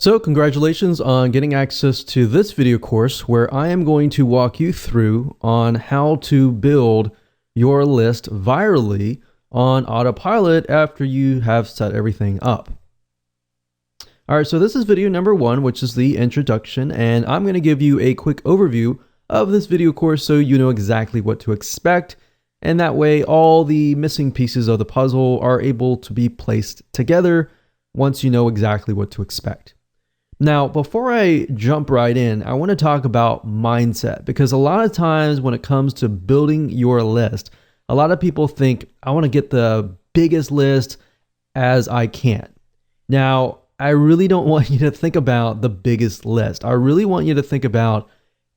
So congratulations on getting access to this video course where I am going to walk you through on how to build your list virally on autopilot after you have set everything up. All right, so this is video number 1, which is the introduction, and I'm going to give you a quick overview of this video course so you know exactly what to expect, and that way all the missing pieces of the puzzle are able to be placed together once you know exactly what to expect. Now, before I jump right in, I want to talk about mindset, because a lot of times when it comes to building your list, a lot of people think, I want to get the biggest list as I can. Now, I really don't want you to think about the biggest list. I really want you to think about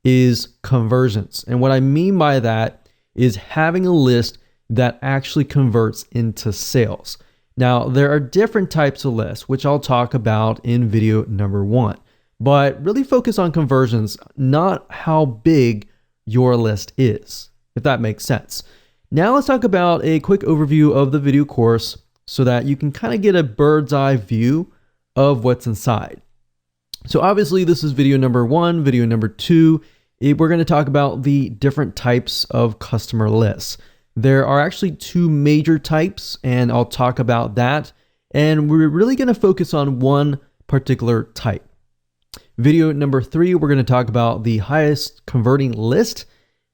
is conversions. And what I mean by that is having a list that actually converts into sales. Now, there are different types of lists, which I'll talk about in video number 1, but really focus on conversions, not how big your list is, if that makes sense. Now let's talk about a quick overview of the video course so that you can kind of get a bird's eye view of what's inside. So obviously this is video number 1, video number 2, we're going to talk about the different types of customer lists. There are actually 2 major types, and I'll talk about that. And we're really going to focus on one particular type. Video number 3, we're going to talk about the highest converting list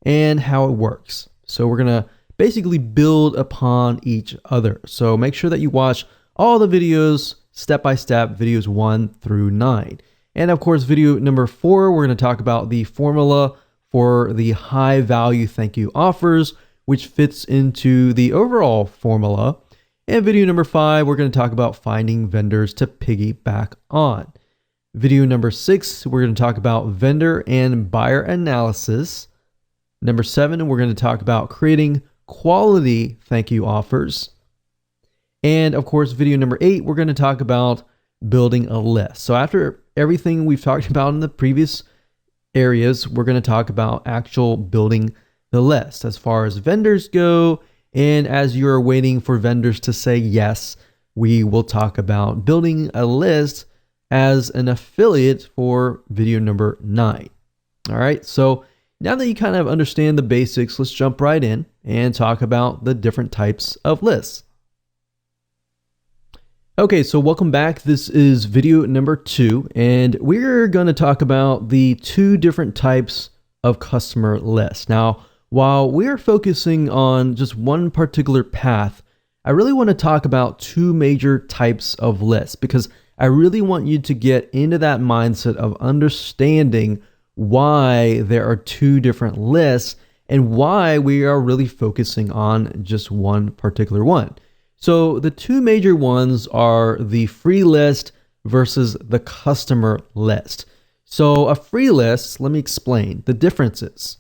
and how it works. So we're going to basically build upon each other. So make sure that you watch all the videos step by step, videos 1 through 9. And of course, video number 4, we're going to talk about the formula for the high value thank you offers, which fits into the overall formula. And video number 5, we're going to talk about finding vendors to piggyback on. Video number 6, we're going to talk about vendor and buyer analysis. Number 7, we're going to talk about creating quality thank you offers. And of course, video number 8, we're going to talk about building a list. So after everything we've talked about in the previous areas, we're going to talk about actual building the list as far as vendors go. And as you're waiting for vendors to say yes, we will talk about building a list as an affiliate for video number 9. All right, so now that you kind of understand the basics, let's jump right in and talk about the different types of lists. Okay, so welcome back. This is video number 2, and we're going to talk about the 2 different types of customer lists. Now, while we're focusing on just one particular path, I really want to talk about 2 major types of lists, because I really want you to get into that mindset of understanding why there are 2 different lists and why we are really focusing on just one particular one. So the 2 major ones are the free list versus the customer list. So a free list, let me explain the differences.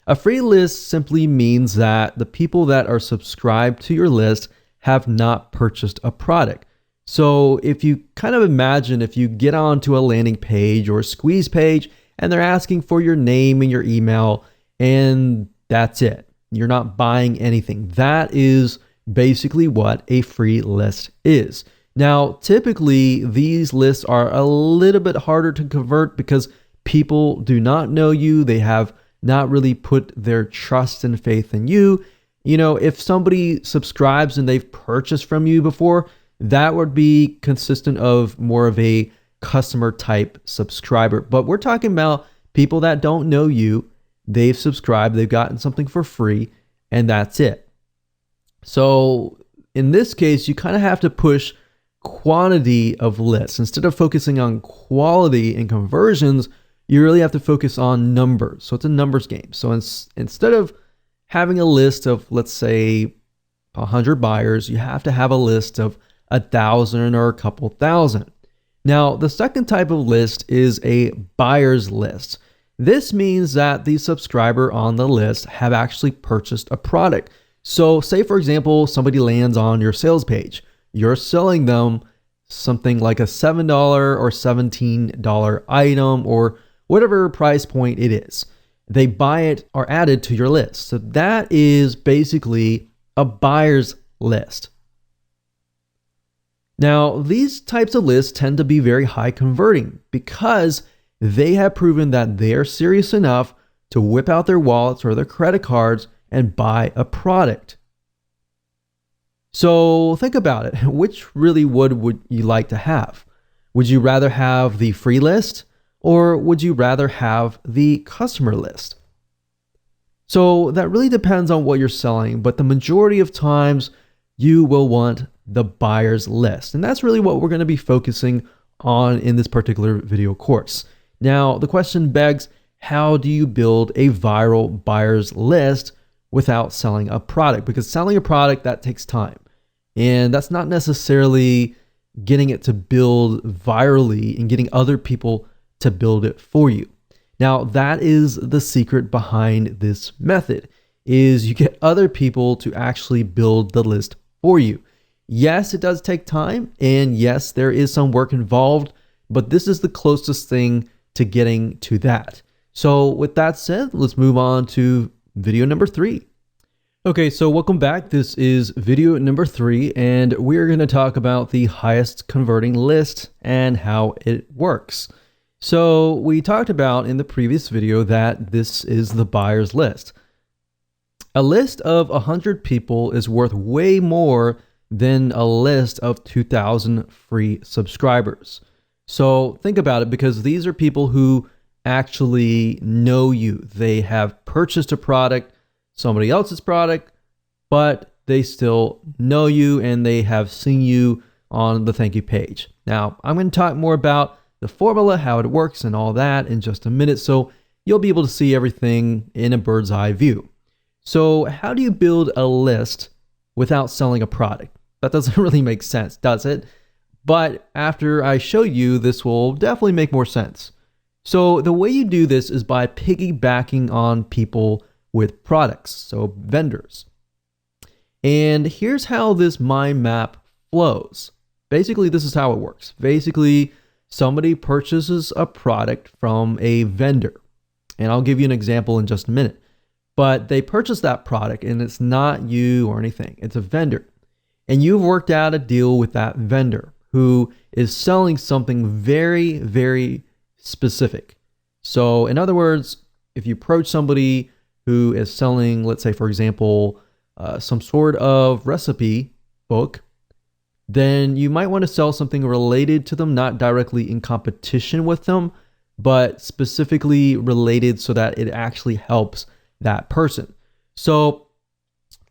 A free list simply means that the people that are subscribed to your list have not purchased a product. So if you kind of imagine if you get onto a landing page or a squeeze page and they're asking for your name and your email and that's it, you're not buying anything. That is basically what a free list is. Now, typically these lists are a little bit harder to convert because people do not know you. They have not really put their trust and faith in you. You know, if somebody subscribes and they've purchased from you before, that would be consistent of more of a customer type subscriber. But we're talking about people that don't know you. They've subscribed, they've gotten something for free, and that's it. So in this case, you kind of have to push quantity of lists. Instead of focusing on quality and conversions, you really have to focus on numbers. So it's a numbers game. So instead of having a list of, let's say, 100 buyers, you have to have a list of 1,000 or a couple thousand. Now, the second type of list is a buyer's list. This means that the subscriber on the list have actually purchased a product. So say, for example, somebody lands on your sales page. You're selling them something like a $7 or $17 item or whatever price point it is. They buy it or add it to your list. So that is basically a buyer's list. Now, these types of lists tend to be very high converting because they have proven that they are serious enough to whip out their wallets or their credit cards and buy a product. So think about it. Which really would you like to have? Would you rather have the free list or would you rather have the customer list? So that really depends on what you're selling, but the majority of times you will want the buyer's list. And that's really what we're going to be focusing on in this particular video course. Now, the question begs, how do you build a viral buyer's list without selling a product? Because selling a product, that takes time. And that's not necessarily getting it to build virally and getting other people to build it for you. Now, that is the secret behind this method, is you get other people to actually build the list for you. Yes, it does take time, and yes, there is some work involved, but this is the closest thing to getting to that. So with that said, let's move on to video number 3. Okay, so welcome back. This is video number 3, and we're going to talk about the highest converting list and how it works. So we talked about in the previous video that this is the buyer's list. A list of 100 people is worth way more than a list of 2,000 free subscribers. So think about it, because these are people who actually know you. They have purchased a product, somebody else's product, but they still know you and they have seen you on the thank you page. Now, I'm going to talk more about the formula, how it works and all that in just a minute, so you'll be able to see everything in a bird's eye view. So how do you build a list without selling a product? That doesn't really make sense, does it? But after I show you, this will definitely make more sense. So the way you do this is by piggybacking on people with products, so vendors. And here's how this mind map flows. Basically, this is how it works. Basically, somebody purchases a product from a vendor. And I'll give you an example in just a minute. But they purchase that product and it's not you or anything. It's a vendor. And you've worked out a deal with that vendor who is selling something very, very specific. So in other words, if you approach somebody who is selling, let's say, for example, some sort of recipe book, then you might want to sell something related to them, not directly in competition with them, but specifically related so that it actually helps that person. So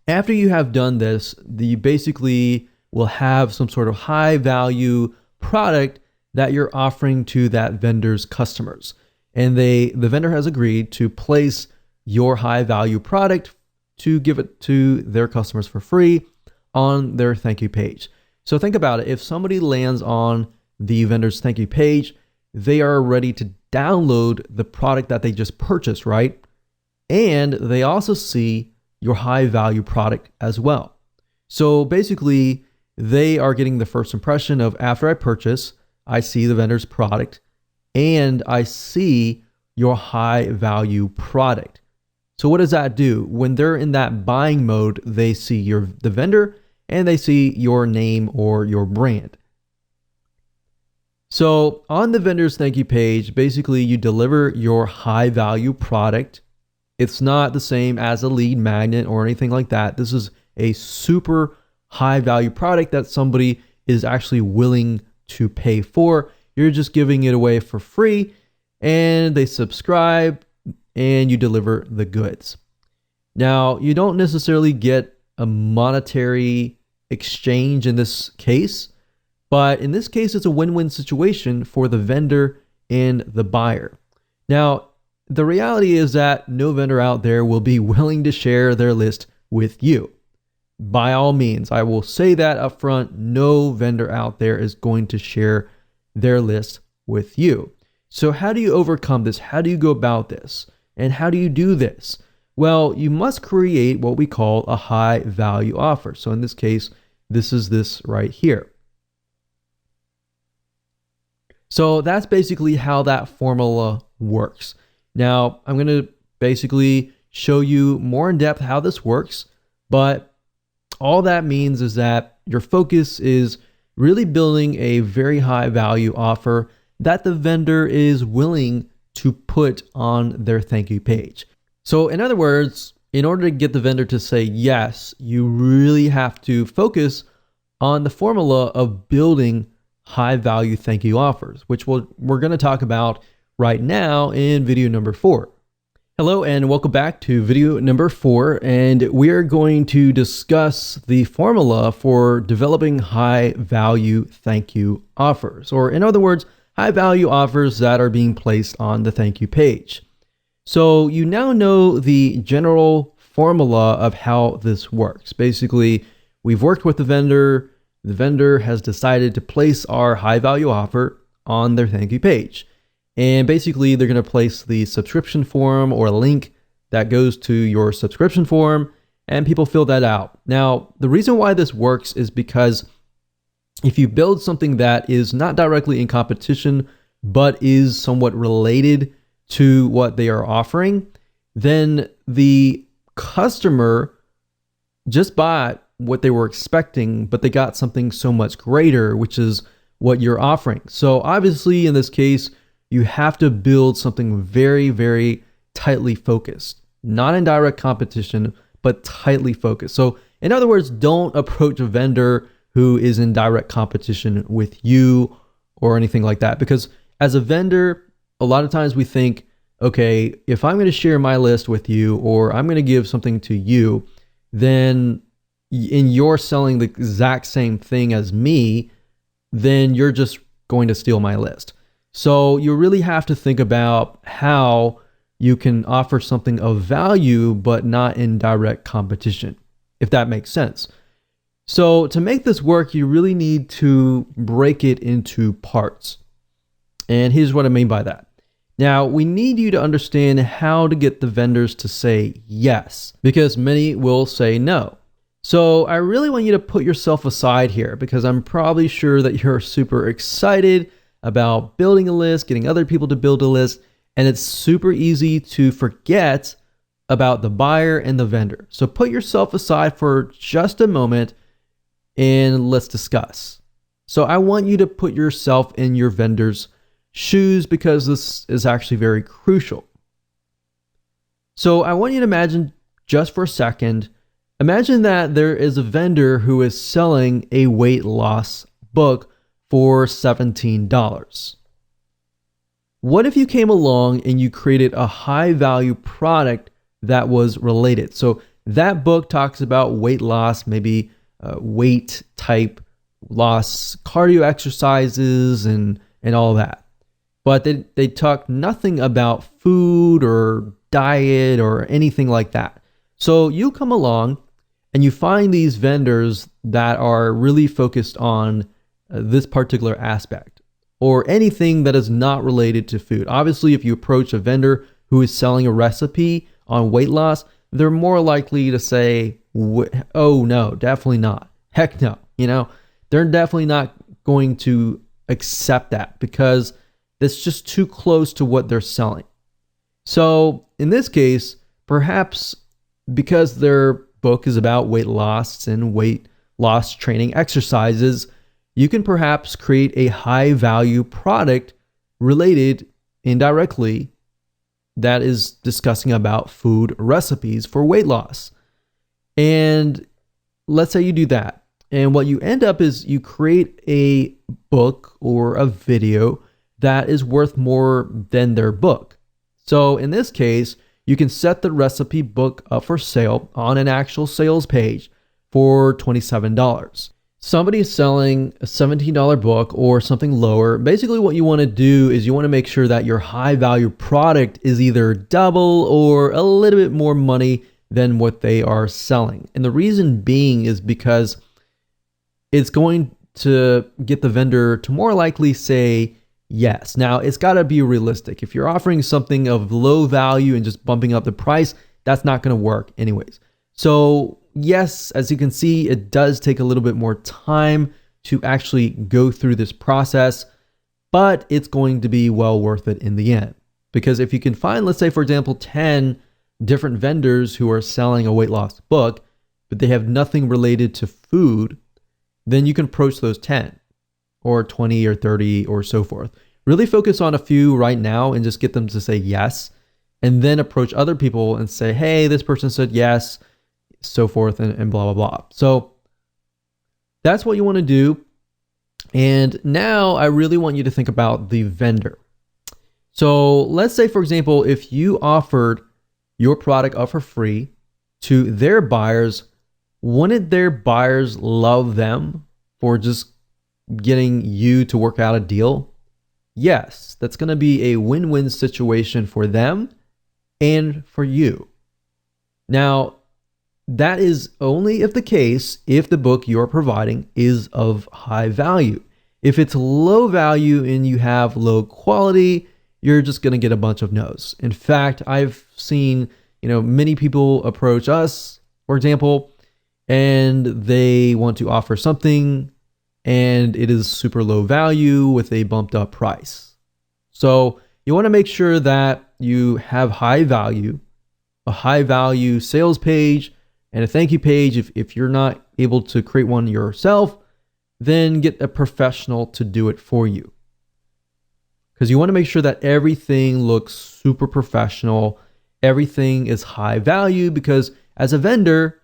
after you have done this, you basically will have some sort of high value product that you're offering to that vendor's customers. And the vendor has agreed to place your high value product to give it to their customers for free on their thank you page. So think about it. If somebody lands on the vendor's thank you page, they are ready to download the product that they just purchased, right? And they also see your high value product as well. So basically, they are getting the first impression of, after I purchase, I see the vendor's product and I see your high value product. So what does that do? When they're in that buying mode, they see the vendor and they see your name or your brand. So on the vendor's thank you page, basically you deliver your high value product. It's not the same as a lead magnet or anything like that. This is a super high value product that somebody is actually willing to pay for. You're just giving it away for free and they subscribe and you deliver the goods. Now, you don't necessarily get a monetary exchange in this case, but in this case, it's a win-win situation for the vendor and the buyer. Now, the reality is that no vendor out there will be willing to share their list with you. By all means, I will say that up front, no vendor out there is going to share their list with you. So how do you overcome this? How do you go about this? And how do you do this? Well, you must create what we call a high value offer. So in this case, this is this right here. So that's basically how that formula works. Now, I'm going to basically show you more in depth how this works, but all that means is that your focus is really building a very high value offer that the vendor is willing to put on their thank you page. So in other words, in order to get the vendor to say yes, you really have to focus on the formula of building high value thank you offers, which we're going to talk about right now in video number 4. Hello and welcome back to video number 4, and we are going to discuss the formula for developing high value thank you offers, or in other words, high value offers that are being placed on the thank you page. So you now know the general formula of how this works. Basically, we've worked with the vendor has decided to place our high value offer on their thank you page. And basically, they're going to place the subscription form or a link that goes to your subscription form, and people fill that out. Now, the reason why this works is because if you build something that is not directly in competition, but is somewhat related to what they are offering, then the customer just bought what they were expecting, but they got something so much greater, which is what you're offering. So obviously, in this case, you have to build something very, very tightly focused, not in direct competition, but tightly focused. So in other words, don't approach a vendor who is in direct competition with you or anything like that. Because as a vendor, a lot of times we think, okay, if I'm going to share my list with you, or I'm going to give something to you, then and you're selling the exact same thing as me, then you're just going to steal my list. So you really have to think about how you can offer something of value, but not in direct competition, if that makes sense. So to make this work, you really need to break it into parts. And here's what I mean by that. Now, we need you to understand how to get the vendors to say yes, because many will say no. So I really want you to put yourself aside here, because I'm probably sure that you're super excited about building a list, getting other people to build a list, and it's super easy to forget about the buyer and the vendor. So put yourself aside for just a moment and let's discuss. So I want you to put yourself in your vendor's shoes, because this is actually very crucial. So I want you to imagine just for a second, imagine that there is a vendor who is selling a weight loss book for $17. What if you came along and you created a high value product that was related? So that book talks about weight loss, maybe weight type loss, cardio exercises, and all that. But they talk nothing about food or diet or anything like that. So you come along and you find these vendors that are really focused on this particular aspect, or anything that is not related to food. Obviously, if you approach a vendor who is selling a recipe on weight loss, they're more likely to say, oh no, definitely not. Heck no. They're definitely not going to accept that, because it's just too close to what they're selling. So in this case, perhaps because their book is about weight loss and weight loss training exercises, you can perhaps create a high value product related indirectly that is discussing about food recipes for weight loss. And let's say you do that. And what you end up is you create a book or a video that is worth more than their book. So in this case, you can set the recipe book up for sale on an actual sales page for $27. Somebody is selling a $17 book or something lower. Basically, what you want to do is you want to make sure that your high value product is either double or a little bit more money than what they are selling. And the reason being is because it's going to get the vendor to more likely say yes. Now, it's got to be realistic. If you're offering something of low value and just bumping up the price, that's not going to work anyways. So yes, as you can see, it does take a little bit more time to actually go through this process, but it's going to be well worth it in the end. Because if you can find, let's say, for example, 10 different vendors who are selling a weight loss book, but they have nothing related to food, then you can approach those 10. or 20 or 30 or so forth. Really focus on a few right now and just get them to say yes, and then approach other people and say, hey, this person said yes, so forth, and blah, blah, blah. So that's what you want to do. And now I really want you to think about the vendor. So let's say, for example, if you offered your product up for free to their buyers, wouldn't their buyers love them for just getting you to work out a deal? Yes, that's going to be a win-win situation for them and for you. Now, that is only if the case if the book you're providing is of high value. If it's low value and you have low quality, you're just going to get a bunch of no's. In fact, I've seen, many people approach us, for example, and they want to offer something and it is super low value with a bumped up price. So you want to make sure that you have high value, a high value sales page and a thank you page. If you're not able to create one yourself, then get a professional to do it for you. Because you want to make sure that everything looks super professional. Everything is high value, because as a vendor,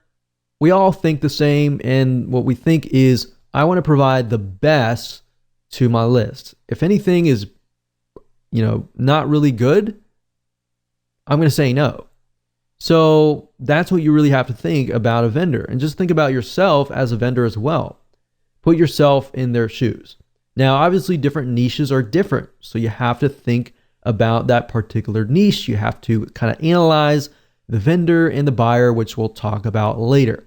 we all think the same. And what we think is, I want to provide the best to my list. If anything is, not really good, I'm going to say no. So that's what you really have to think about a vendor, and just think about yourself as a vendor as well. Put yourself in their shoes. Now, obviously different niches are different. So you have to think about that particular niche. You have to kind of analyze the vendor and the buyer, which we'll talk about later.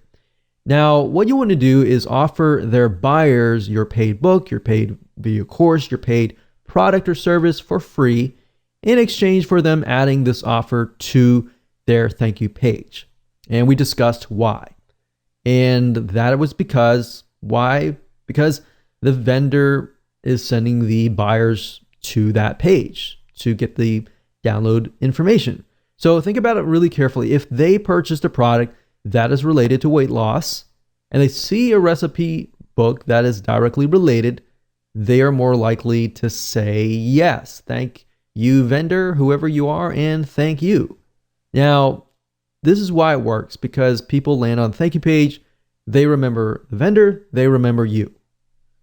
Now, what you want to do is offer their buyers your paid book, your paid video course, your paid product or service for free in exchange for them adding this offer to their thank you page. And we discussed why. And that was because, why? Because the vendor is sending the buyers to that page to get the download information. So think about it really carefully. If they purchased a product that is related to weight loss and they see a recipe book that is directly related, they are more likely to say yes. Thank you, vendor, whoever you are, and thank you. Now, this is why it works, because people land on the thank you page, they remember the vendor, they remember you.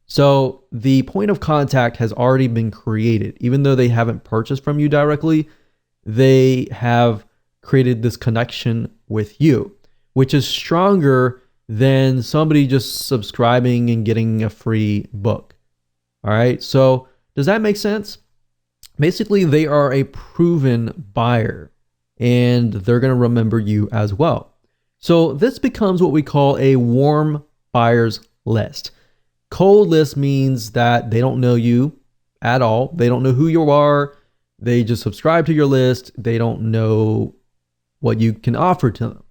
So the point of contact has already been created. Even though they haven't purchased from you directly, they have created this connection with you, which is stronger than somebody just subscribing and getting a free book. All right. So does that make sense? Basically, they are a proven buyer and they're going to remember you as well. So this becomes what we call a warm buyers list. Cold list means that they don't know you at all. They don't know who you are. They just subscribe to your list. They don't know what you can offer to them.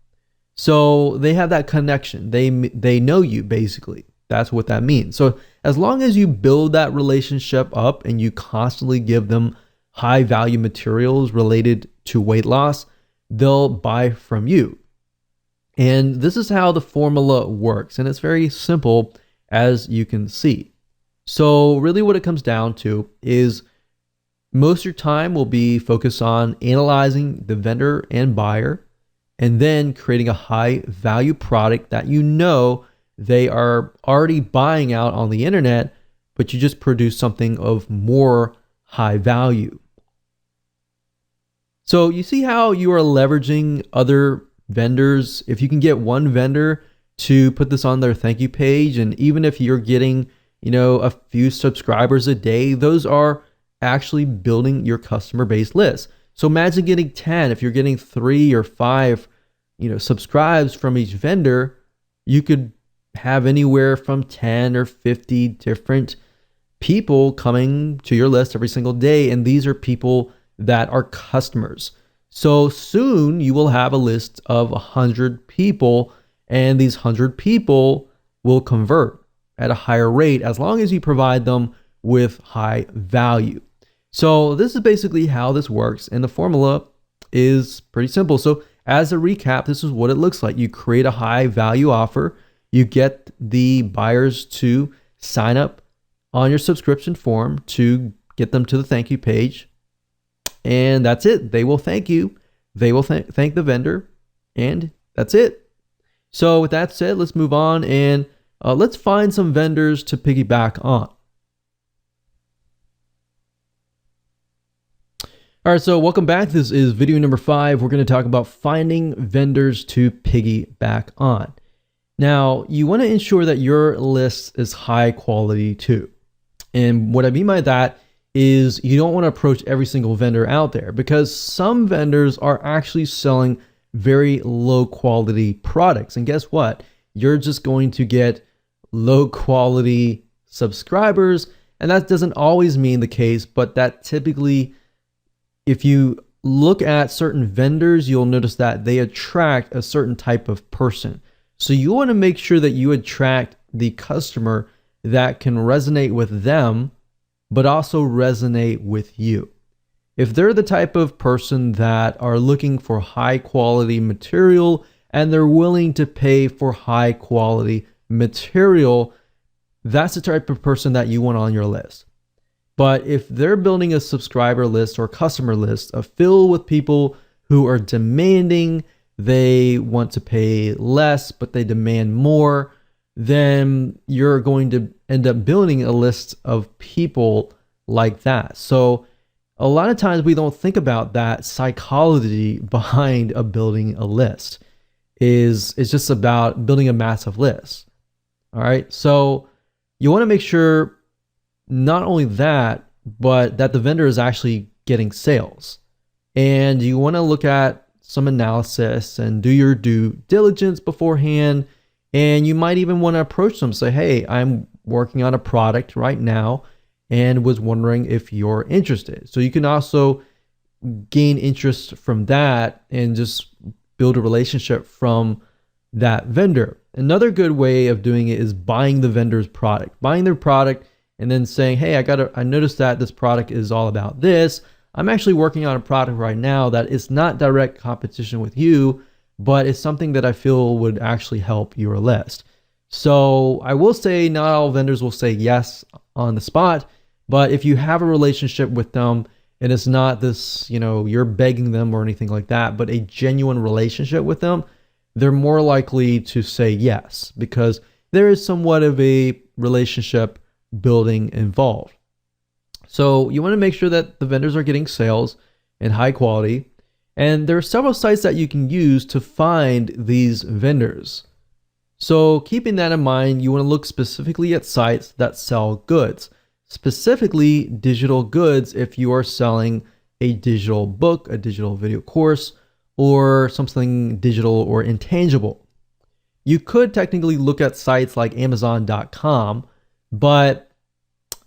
So they have that connection. They know you, basically. That's what that means. So as long as you build that relationship up and you constantly give them high value materials related to weight loss, they'll buy from you. And this is how the formula works. And it's very simple, as you can see. So really what it comes down to is most of your time will be focused on analyzing the vendor and buyer, and then creating a high value product that they are already buying out on the internet, but you just produce something of more high value. So you see how you are leveraging other vendors. If you can get one vendor to put this on their thank you page, and even if you're getting, a few subscribers a day, those are actually building your customer base list. So imagine getting 10. If you're getting 3 or 5, subscribes from each vendor, you could have anywhere from 10 or 50 different people coming to your list every single day. And these are people that are customers. So soon you will have a list of 100 people, and these 100 people will convert at a higher rate as long as you provide them with high value. So this is basically how this works, and the formula is pretty simple. So as a recap, this is what it looks like. You create a high value offer, you get the buyers to sign up on your subscription form to get them to the thank you page. And that's it. They will thank you. They will thank the vendor. And that's it. So with that said, let's move on and let's find some vendors to piggyback on. All right, so welcome back. This is video number 5. We're going to talk about finding vendors to piggyback on. Now, you want to ensure that your list is high quality too. And what I mean by that is you don't want to approach every single vendor out there, because some vendors are actually selling very low quality products. And guess what? You're just going to get low quality subscribers. And that doesn't always mean the case, but that typically, if you look at certain vendors, you'll notice that they attract a certain type of person. So you want to make sure that you attract the customer that can resonate with them, but also resonate with you. If they're the type of person that are looking for high quality material and they're willing to pay for high quality material, that's the type of person that you want on your list. But if they're building a subscriber list or customer list filled with people who are demanding, they want to pay less, but they demand more, then you're going to end up building a list of people like that. So a lot of times we don't think about that psychology behind building a list. It's just about building a massive list. All right. So you want to make sure not only that, but that the vendor is actually getting sales. And you want to look at some analysis and do your due diligence beforehand. And you might even want to approach them, say, hey, I'm working on a product right now and was wondering if you're interested. So you can also gain interest from that and just build a relationship from that vendor. Another good way of doing it is buying the vendor's product, buying their product and then saying, hey, I noticed that this product is all about this. I'm actually working on a product right now that is not direct competition with you, but it's something that I feel would actually help your list. So I will say not all vendors will say yes on the spot, but if you have a relationship with them and it's not this, you're begging them or anything like that, but a genuine relationship with them, they're more likely to say yes, because there is somewhat of a relationship building involved. So you want to make sure that the vendors are getting sales and high quality. And there are several sites that you can use to find these vendors. So keeping that in mind, you want to look specifically at sites that sell goods, specifically digital goods if you are selling a digital book, a digital video course, or something digital or intangible. You could technically look at sites like Amazon.com, but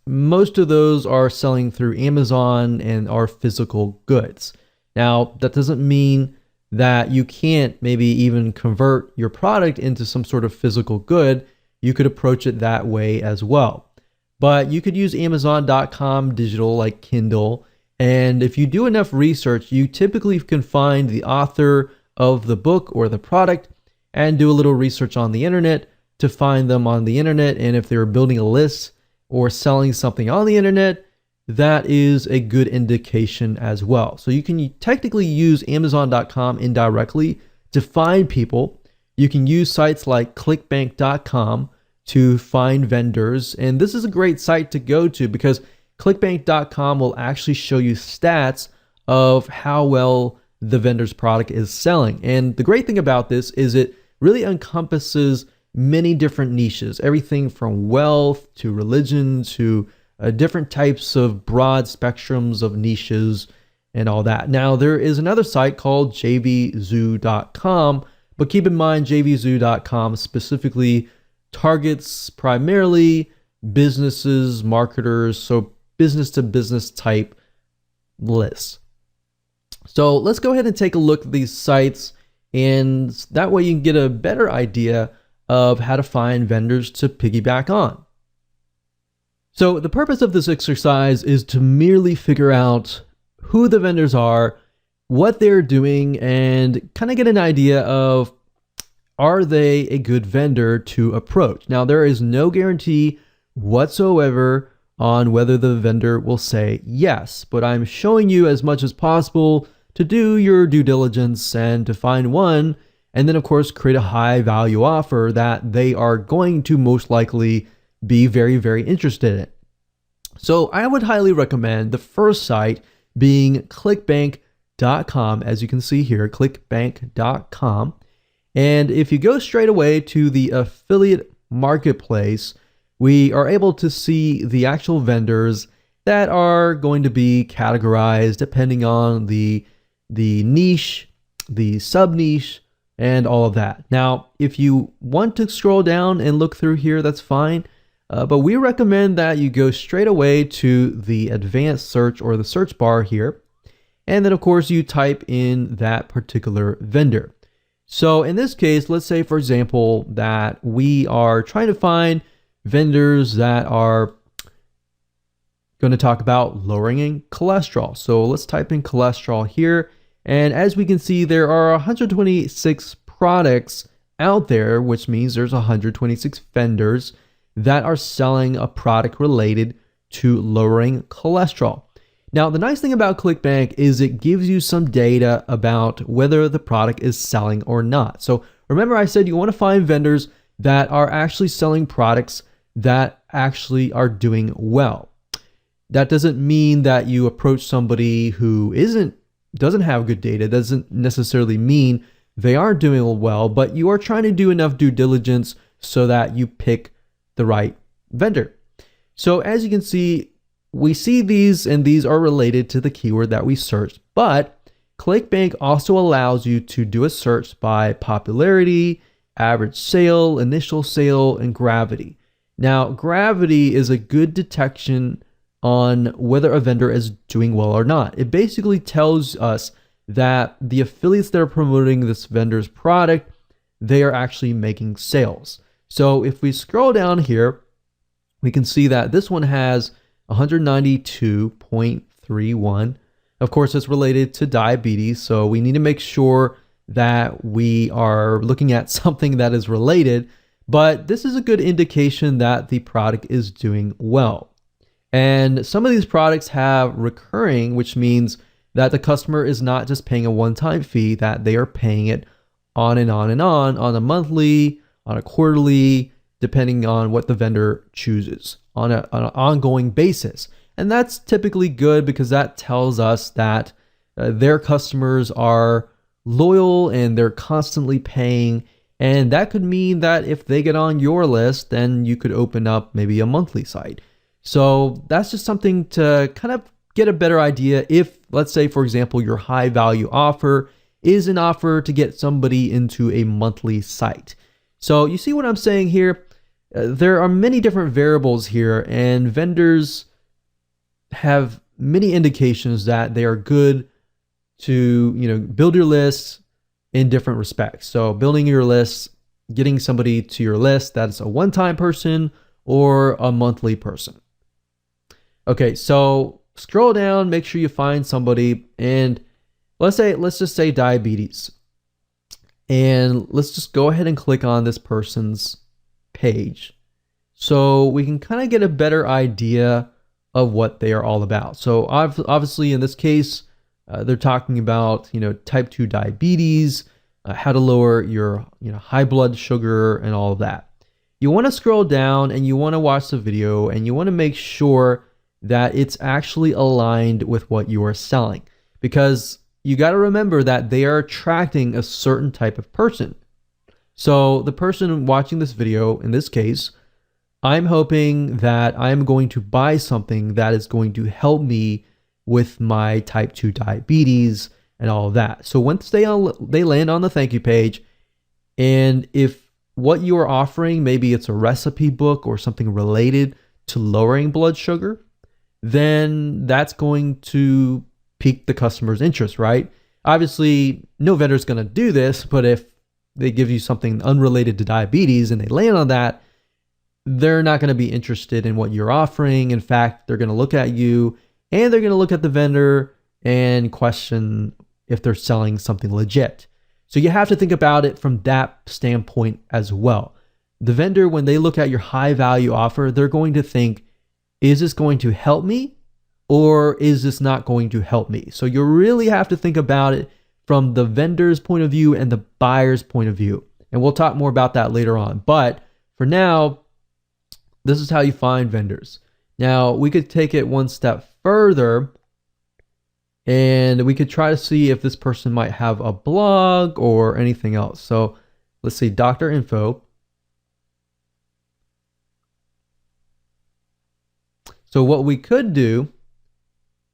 most of those are selling through Amazon and are physical goods. Now, that doesn't mean that you can't maybe even convert your product into some sort of physical good. You could approach it that way as well. But you could use Amazon.com digital like Kindle. And if you do enough research, you typically can find the author of the book or the product and do a little research on the internet to find them on the internet. And if they're building a list or selling something on the internet, that is a good indication as well. So you can technically use Amazon.com indirectly to find people. You can use sites like clickbank.com to find vendors. And this is a great site to go to because clickbank.com will actually show you stats of how well the vendor's product is selling. And the great thing about this is it really encompasses many different niches, everything from wealth to religion to different types of broad spectrums of niches and all that. Now, there is another site called jvzoo.com, but keep in mind jvzoo.com specifically targets primarily businesses, marketers, so business to business type lists. So let's go ahead and take a look at these sites, and that way you can get a better idea of how to find vendors to piggyback on. So the purpose of this exercise is to merely figure out who the vendors are, what they're doing, and kind of get an idea of, are they a good vendor to approach? Now, there is no guarantee whatsoever on whether the vendor will say yes. But I'm showing you as much as possible to do your due diligence and to find one, and then of course create a high value offer that they are going to most likely be very, very interested in. So I would highly recommend the first site being clickbank.com. As you can see here, clickbank.com. And if you go straight away to the affiliate marketplace, we are able to see the actual vendors that are going to be categorized depending on the niche, the sub niche, and all of that. Now, if you want to scroll down and look through here, that's fine. But we recommend that you go straight away to the advanced search or the search bar here. And then of course you type in that particular vendor. So in this case, let's say for example, that we are trying to find vendors that are going to talk about lowering cholesterol. So let's type in cholesterol here. And as we can see, there are 126 products out there, which means there's 126 vendors that are selling a product related to lowering cholesterol. Now, the nice thing about ClickBank is it gives you some data about whether the product is selling or not. So remember I said you want to find vendors that are actually selling products that actually are doing well. That doesn't mean that you approach somebody who doesn't have good data, doesn't necessarily mean they aren't doing well, but you are trying to do enough due diligence so that you pick the right vendor. So as you can see, we see these and these are related to the keyword that we searched, but ClickBank also allows you to do a search by popularity, average sale, initial sale, and gravity. Now, gravity is a good detection on whether a vendor is doing well or not. It basically tells us that the affiliates that are promoting this vendor's product, they are actually making sales. So if we scroll down here, we can see that this one has 192.31. Of course, it's related to diabetes, so we need to make sure that we are looking at something that is related, but this is a good indication that the product is doing well. And some of these products have recurring, which means that the customer is not just paying a one-time fee, that they are paying it on and on and on a monthly, on a quarterly, depending on what the vendor chooses, on an ongoing basis. And that's typically good because that tells us that their customers are loyal and they're constantly paying. And that could mean that if they get on your list, then you could open up maybe a monthly site. So that's just something to kind of get a better idea if, let's say, for example, your high value offer is an offer to get somebody into a monthly site. So you see what I'm saying here? There are many different variables here, and vendors have many indications that they are good to, build your lists in different respects. So building your lists, getting somebody to your list that's a one-time person or a monthly person. Okay, so scroll down, make sure you find somebody, and let's just say diabetes. And let's just go ahead and click on this person's page so we can kind of get a better idea of what they are all about. So obviously in this case, they're talking about, type 2 diabetes, how to lower your, high blood sugar and all of that. You want to scroll down and you want to watch the video and you want to make sure that it's actually aligned with what you are selling, because you got to remember that they are attracting a certain type of person. So the person watching this video, in this case, I'm hoping that I'm going to buy something that is going to help me with my type 2 diabetes and all of that. So once they land on the thank you page, and if what you are offering, maybe it's a recipe book or something related to lowering blood sugar, then that's going to pique the customer's interest, right? Obviously, no vendor is going to do this, but if they give you something unrelated to diabetes and they land on that, they're not going to be interested in what you're offering. In fact, they're going to look at you and they're going to look at the vendor and question if they're selling something legit. So you have to think about it from that standpoint as well. The vendor, when they look at your high value offer, they're going to think, is this going to help me or is this not going to help me? So you really have to think about it from the vendor's point of view and the buyer's point of view. And we'll talk more about that later on. But for now, this is how you find vendors. Now, we could take it one step further and we could try to see if this person might have a blog or anything else. So let's see, Doctor Info. So what we could do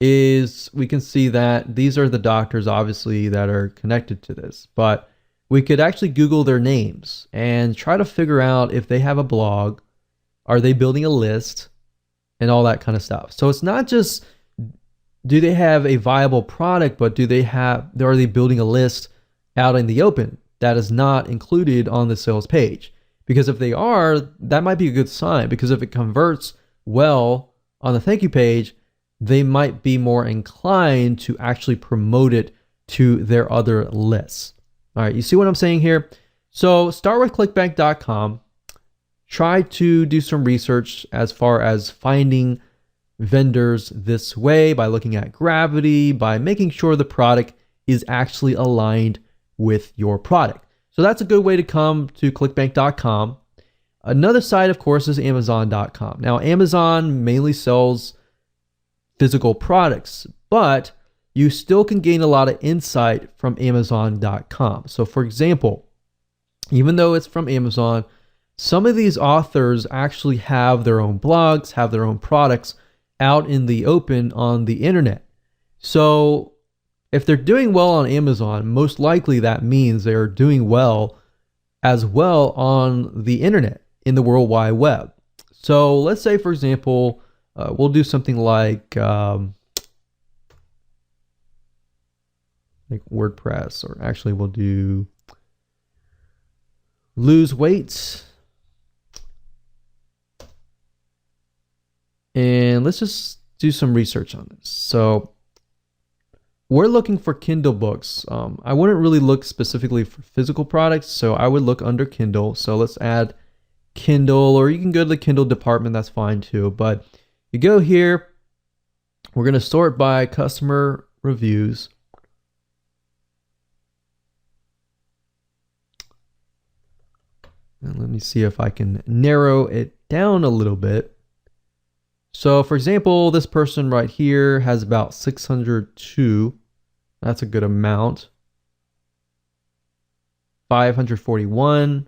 is we can see that these are the doctors, obviously, that are connected to this. But we could actually Google their names and try to figure out if they have a blog, are they building a list, and all that kind of stuff. So it's not just do they have a viable product, but are they building a list out in the open that is not included on the sales page? Because if they are, that might be a good sign, because if it converts well on the thank you page, they might be more inclined to actually promote it to their other lists. All right, you see what I'm saying here? So start with clickbank.com. Try to do some research as far as finding vendors this way by looking at gravity, by making sure the product is actually aligned with your product. So that's a good way to come to clickbank.com. Another site, of course, is amazon.com. Now, Amazon mainly sells physical products, but you still can gain a lot of insight from amazon.com. So for example, even though it's from Amazon, some of these authors actually have their own blogs, have their own products out in the open on the internet. So if they're doing well on Amazon, most likely that means they're doing well as well on the internet, in the World Wide Web. So let's say, for example, we'll do something like WordPress, or actually we'll do lose weight. And let's just do some research on this. So we're looking for Kindle books. I wouldn't really look specifically for physical products, so I would look under Kindle. So let's add Kindle, or you can go to the Kindle department, that's fine too. But you go here, we're going to sort by customer reviews. And let me see if I can narrow it down a little bit. So for example, this person right here has about 602. That's a good amount. 541.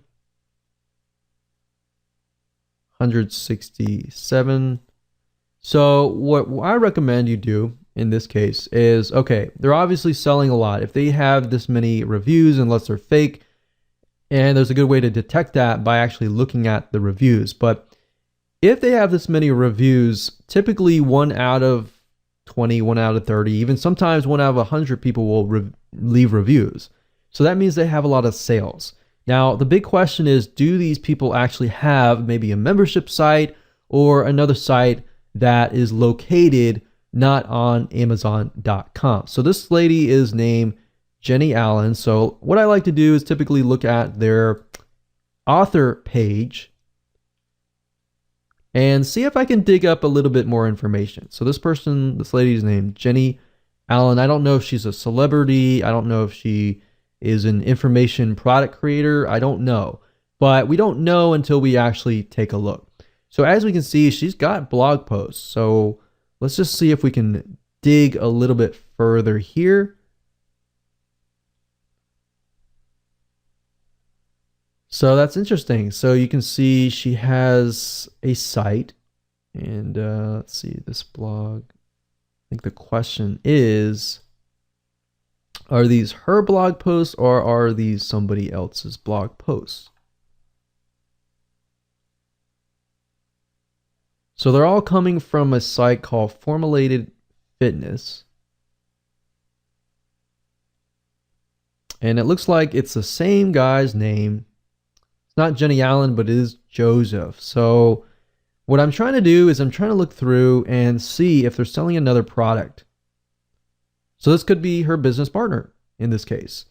167. So what I recommend you do in this case is, okay, they're obviously selling a lot. If they have this many reviews, unless they're fake, and there's a good way to detect that by actually looking at the reviews. But if they have this many reviews, typically 1 out of 20, 1 out of 30, even sometimes 1 out of 100 people will leave reviews. So that means they have a lot of sales. Now, the big question is, do these people actually have maybe a membership site or another site that is located not on Amazon.com? So this lady is named Jenny Allen. So what I like to do is typically look at their author page and see if I can dig up a little bit more information. So this lady's named Jenny Allen. I don't know if she's a celebrity. I don't know if she is an information product creator. I don't know. But we don't know until we actually take a look. So as we can see, she's got blog posts. So let's just see if we can dig a little bit further here. So that's interesting. So you can see she has a site, and let's see this blog. I think the question is, are these her blog posts or are these somebody else's blog posts? So they're all coming from a site called Formulated Fitness. And it looks like it's the same guy's name. It's not Jenny Allen, but it is Joseph. So what I'm trying to do is I'm trying to look through and see if they're selling another product. So this could be her business partner in this case.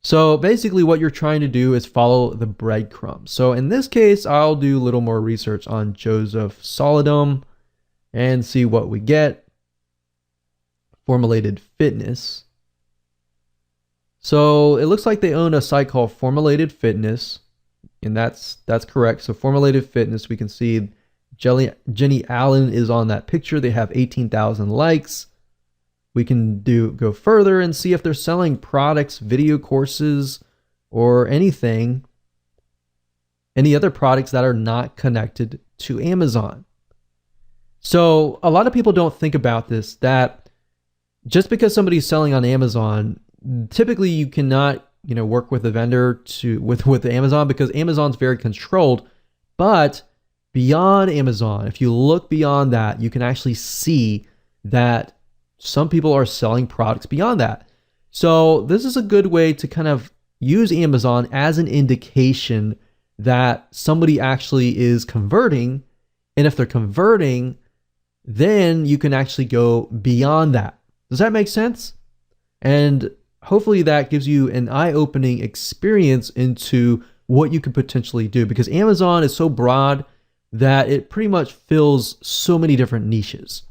So basically what you're trying to do is follow the breadcrumbs. So in this case, I'll do a little more research on Joseph Solidum and see what we get. Formulated Fitness. So it looks like they own a site called Formulated Fitness, and that's correct. So Formulated Fitness, we can see Jenny Allen is on that picture. They have 18,000 likes. We can go further and see if they're selling products, video courses, or anything, any other products that are not connected to Amazon. So a lot of people don't think about this, that just because somebody's selling on Amazon, typically you cannot, work with a vendor with Amazon, because Amazon's very controlled. But beyond Amazon, if you look beyond that, you can actually see that some people are selling products beyond that. So this is a good way to kind of use Amazon as an indication that somebody actually is converting. And if they're converting, then you can actually go beyond that. Does that make sense? And hopefully that gives you an eye-opening experience into what you could potentially do, because Amazon is so broad that it pretty much fills so many different niches.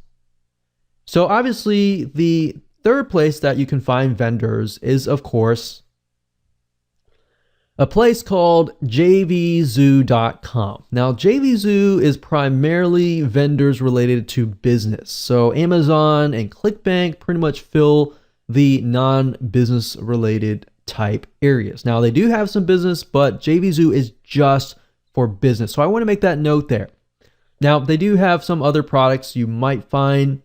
So obviously the third place that you can find vendors is, of course, a place called jvzoo.com. Now, JVZoo is primarily vendors related to business. So Amazon and ClickBank pretty much fill the non-business related type areas. Now, they do have some business, but JVZoo is just for business. So I want to make that note there. Now, they do have some other products you might find,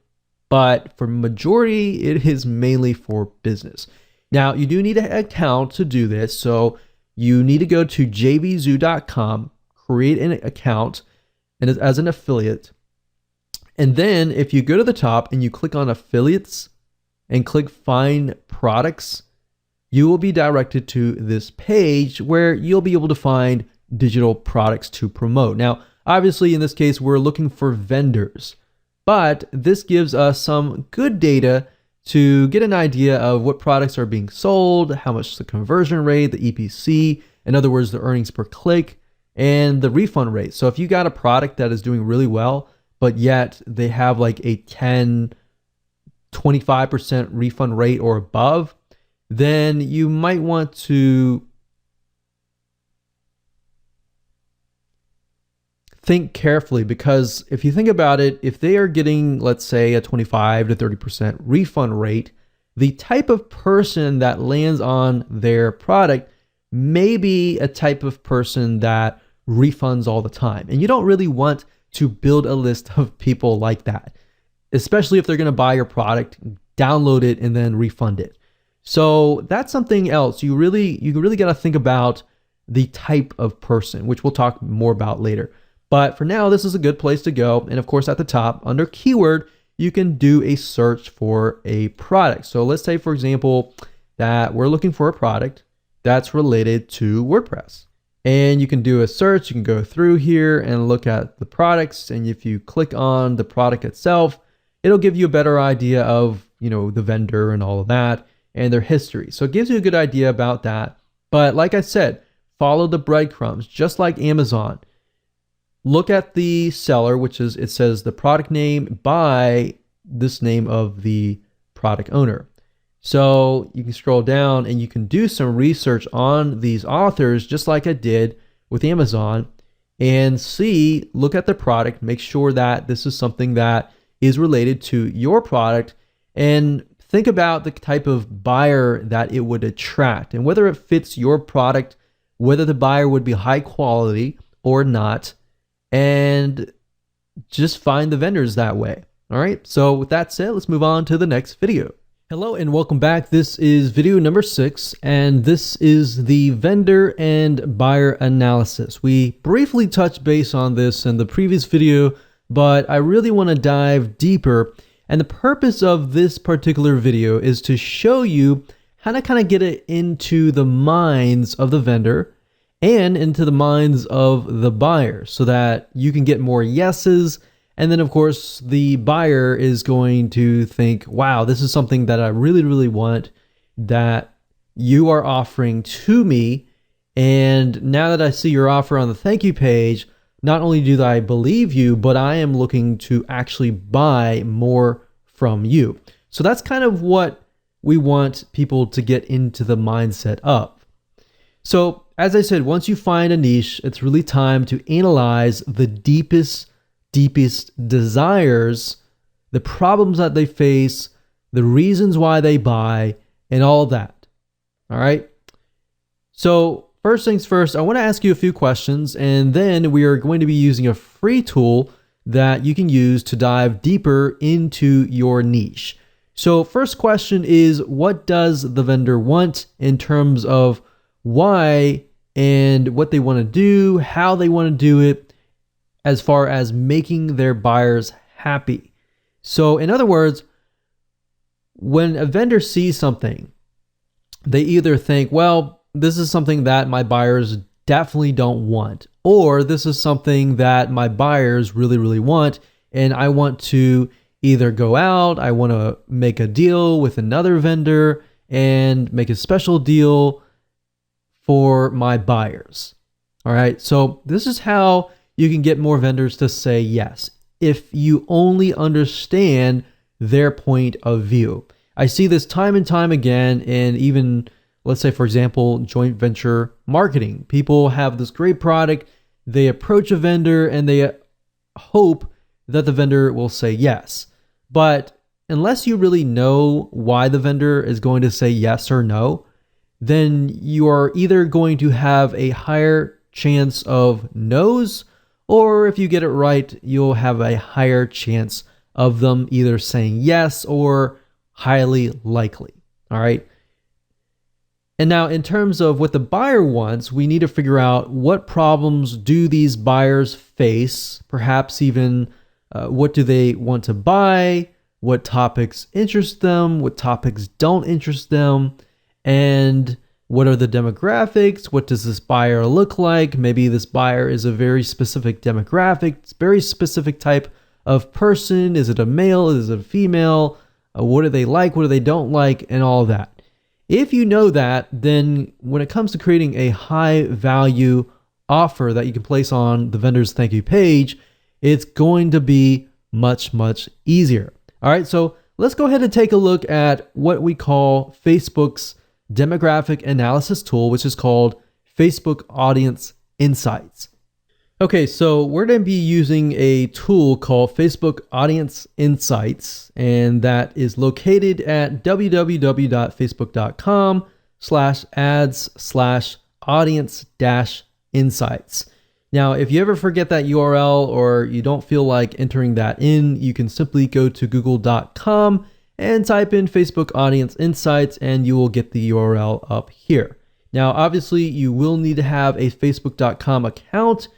but for majority, it is mainly for business. Now, you do need an account to do this. So you need to go to jvzoo.com, create an account and as an affiliate. And then if you go to the top and you click on affiliates and click find products, you will be directed to this page where you'll be able to find digital products to promote. Now, obviously in this case, we're looking for vendors, but this gives us some good data to get an idea of what products are being sold, how much the conversion rate, the EPC, in other words, the earnings per click, and the refund rate. So if you got a product that is doing really well, but yet they have like a 10, 25% refund rate or above, then you might want to think carefully, because if you think about it, if they are getting, let's say, a 25 to 30% refund rate, the type of person that lands on their product may be a type of person that refunds all the time. And you don't really want to build a list of people like that, especially if they're going to buy your product, download it, and then refund it. So that's something else. You really got to think about the type of person, which we'll talk more about later. But for now, this is a good place to go. And of course, at the top, under keyword, you can do a search for a product. So let's say, for example, that we're looking for a product that's related to WordPress. And you can do a search. You can go through here and look at the products. And if you click on the product itself, it'll give you a better idea of, the vendor and all of that and their history. So it gives you a good idea about that. But like I said, follow the breadcrumbs, just like Amazon. Look at the seller, which is, it says the product name by this name of the product owner. So you can scroll down and you can do some research on these authors, just like I did with Amazon, and look at the product, make sure that this is something that is related to your product, and think about the type of buyer that it would attract and whether it fits your product, whether the buyer would be high quality or not, and just find the vendors that way. All right. So with that said, let's move on to the next video. Hello and welcome back. This is video number 6, and this is the vendor and buyer analysis. We briefly touched base on this in the previous video, but I really want to dive deeper. And the purpose of this particular video is to show you how to kind of get it into the minds of the vendor and into the minds of the buyer so that you can get more yeses. And then of course the buyer is going to think, wow, this is something that I really, really want, that you are offering to me. And now that I see your offer on the thank you page, not only do I believe you, but I am looking to actually buy more from you. So that's kind of what we want people to get into the mindset of. So as I said, once you find a niche, it's really time to analyze the deepest desires, the problems that they face, the reasons why they buy, and all that. All right. So first things first, I want to ask you a few questions, and then we are going to be using a free tool that you can use to dive deeper into your niche. So first question is, what does the vendor want in terms of why and what they want to do, how they want to do it, as far as making their buyers happy? So in other words, when a vendor sees something, they either think, well, this is something that my buyers definitely don't want, or this is something that my buyers really want, and I want to either go out, I want to make a deal with another vendor and make a special deal for my buyers. All right, so this is how you can get more vendors to say yes, if you only understand their point of view. I see this time and time again, and even, let's say, for example, joint venture marketing. People have this great product, they approach a vendor, and they hope that the vendor will say yes. But unless you really know why the vendor is going to say yes or no, then you are either going to have a higher chance of no's, or if you get it right, you'll have a higher chance of them either saying yes or highly likely. All right. And now in terms of what the buyer wants, we need to figure out what problems do these buyers face, perhaps even what do they want to buy, what topics interest them, what topics don't interest them, and what are the demographics? What does this buyer look like? Maybe this buyer is a very specific demographic, very specific type of person. Is it a male? Is it a female? What do they like? What do they don't like? And all of that. If you know that, then when it comes to creating a high value offer that you can place on the vendor's thank you page, it's going to be much easier. All right, so let's go ahead and take a look at what we call Facebook's demographic analysis tool, which is called Facebook Audience Insights. Okay, so we're going to be using a tool called Facebook Audience Insights, and that is located at www.facebook.com/ads/audience-insights. Now, if you ever forget that URL or you don't feel like entering that in, you can simply go to google.com and type in Facebook Audience Insights, and you will get the URL up here. Now, obviously, you will need to have a facebook.com account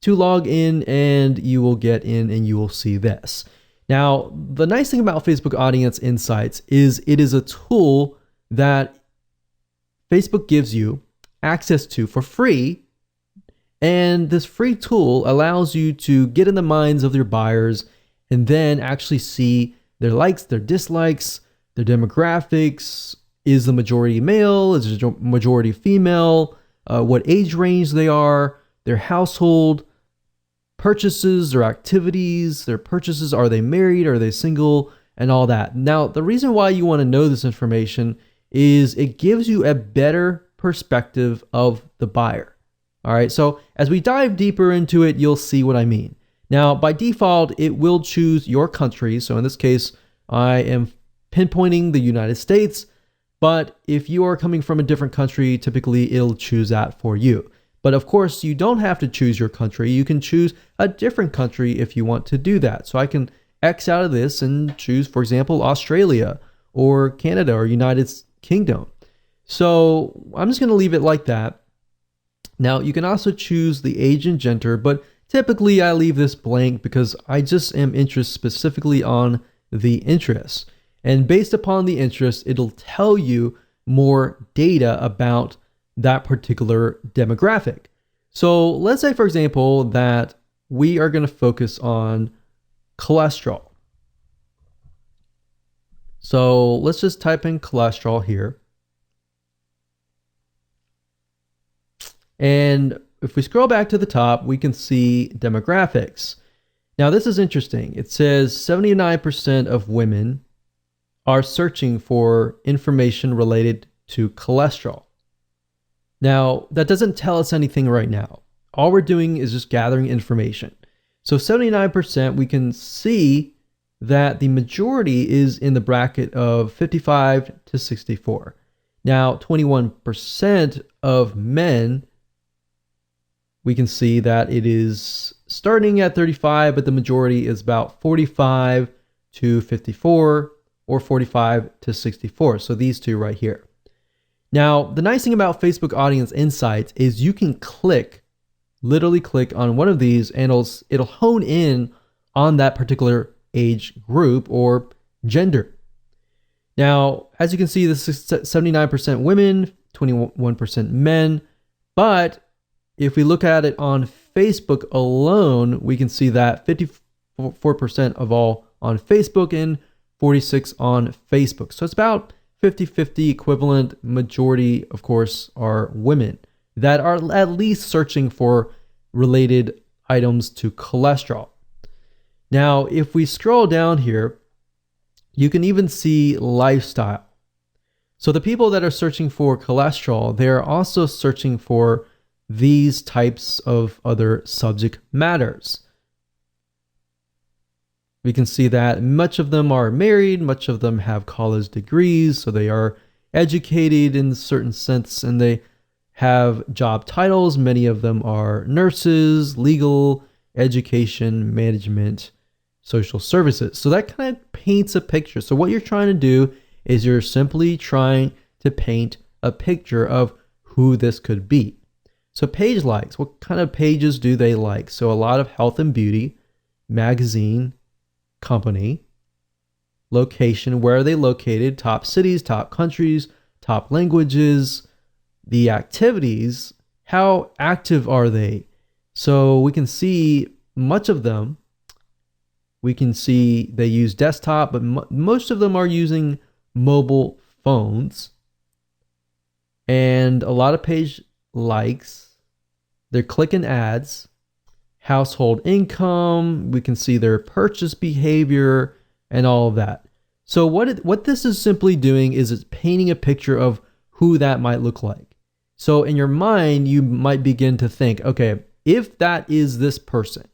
to log in, and you will get in and you will see this. Now, the nice thing about Facebook Audience Insights is it is a tool that Facebook gives you access to for free. And this free tool allows you to get in the minds of your buyers and then actually see their likes, their dislikes, their demographics. Is the majority male? Is the majority female? What age range they are, their household, purchases, their activities, their purchases. Are they married? Are they single? And all that. Now, the reason why you want to know this information is it gives you a better perspective of the buyer. All right, so as we dive deeper into it, you'll see what I mean. Now, by default, it will choose your country. So in this case, I am pinpointing the United States, but if you are coming from a different country, typically it'll choose that for you. But of course, you don't have to choose your country. You can choose a different country if you want to do that. So I can X out of this and choose, for example, Australia or Canada or United Kingdom. So I'm just going to leave it like that. Now, you can also choose the age and gender, but typically I leave this blank because I just am interested specifically on the interest. And based upon the interest, it'll tell you more data about that particular demographic. So let's say, for example, that we are going to focus on cholesterol. So let's just type in cholesterol here. And if we scroll back to the top, we can see demographics. Now, this is interesting. It says 79% of women are searching for information related to cholesterol. Now, that doesn't tell us anything right now. All we're doing is just gathering information. So 79%, we can see that the majority is in the bracket of 55 to 64. Now, 21% of men, we can see that it is starting at 35, but the majority is about 45 to 54 or 45 to 64. So these two right here. Now, the nice thing about Facebook Audience Insights is you can literally click on one of these and it'll hone in on that particular age group or gender. Now, as you can see, this is 79% women, 21% men, but if we look at it on Facebook alone, we can see that 54% of all on Facebook and 46 on Facebook. So it's about 50-50 equivalent. Majority, of course, are women that are at least searching for related items to cholesterol. Now, if we scroll down here, you can even see lifestyle. So the people that are searching for cholesterol, they're also searching for these types of other subject matters. We can see that much of them are married, much of them have college degrees, so they are educated in a certain sense, and they have job titles. Many of them are nurses, legal, education, management, social services. So that kind of paints a picture. So what you're trying to do is you're simply trying to paint a picture of who this could be. So page likes, what kind of pages do they like? So a lot of health and beauty, magazine, company, location, where are they located, top cities, top countries, top languages, the activities, how active are they? So we can see much of them. We can see they use desktop, but most of them are using mobile phones. And a lot of page likes. They're clicking ads, household income. We can see their purchase behavior and all of that. So what this is simply doing is it's painting a picture of who that might look like. So in your mind, you might begin to think, okay, if that is this person,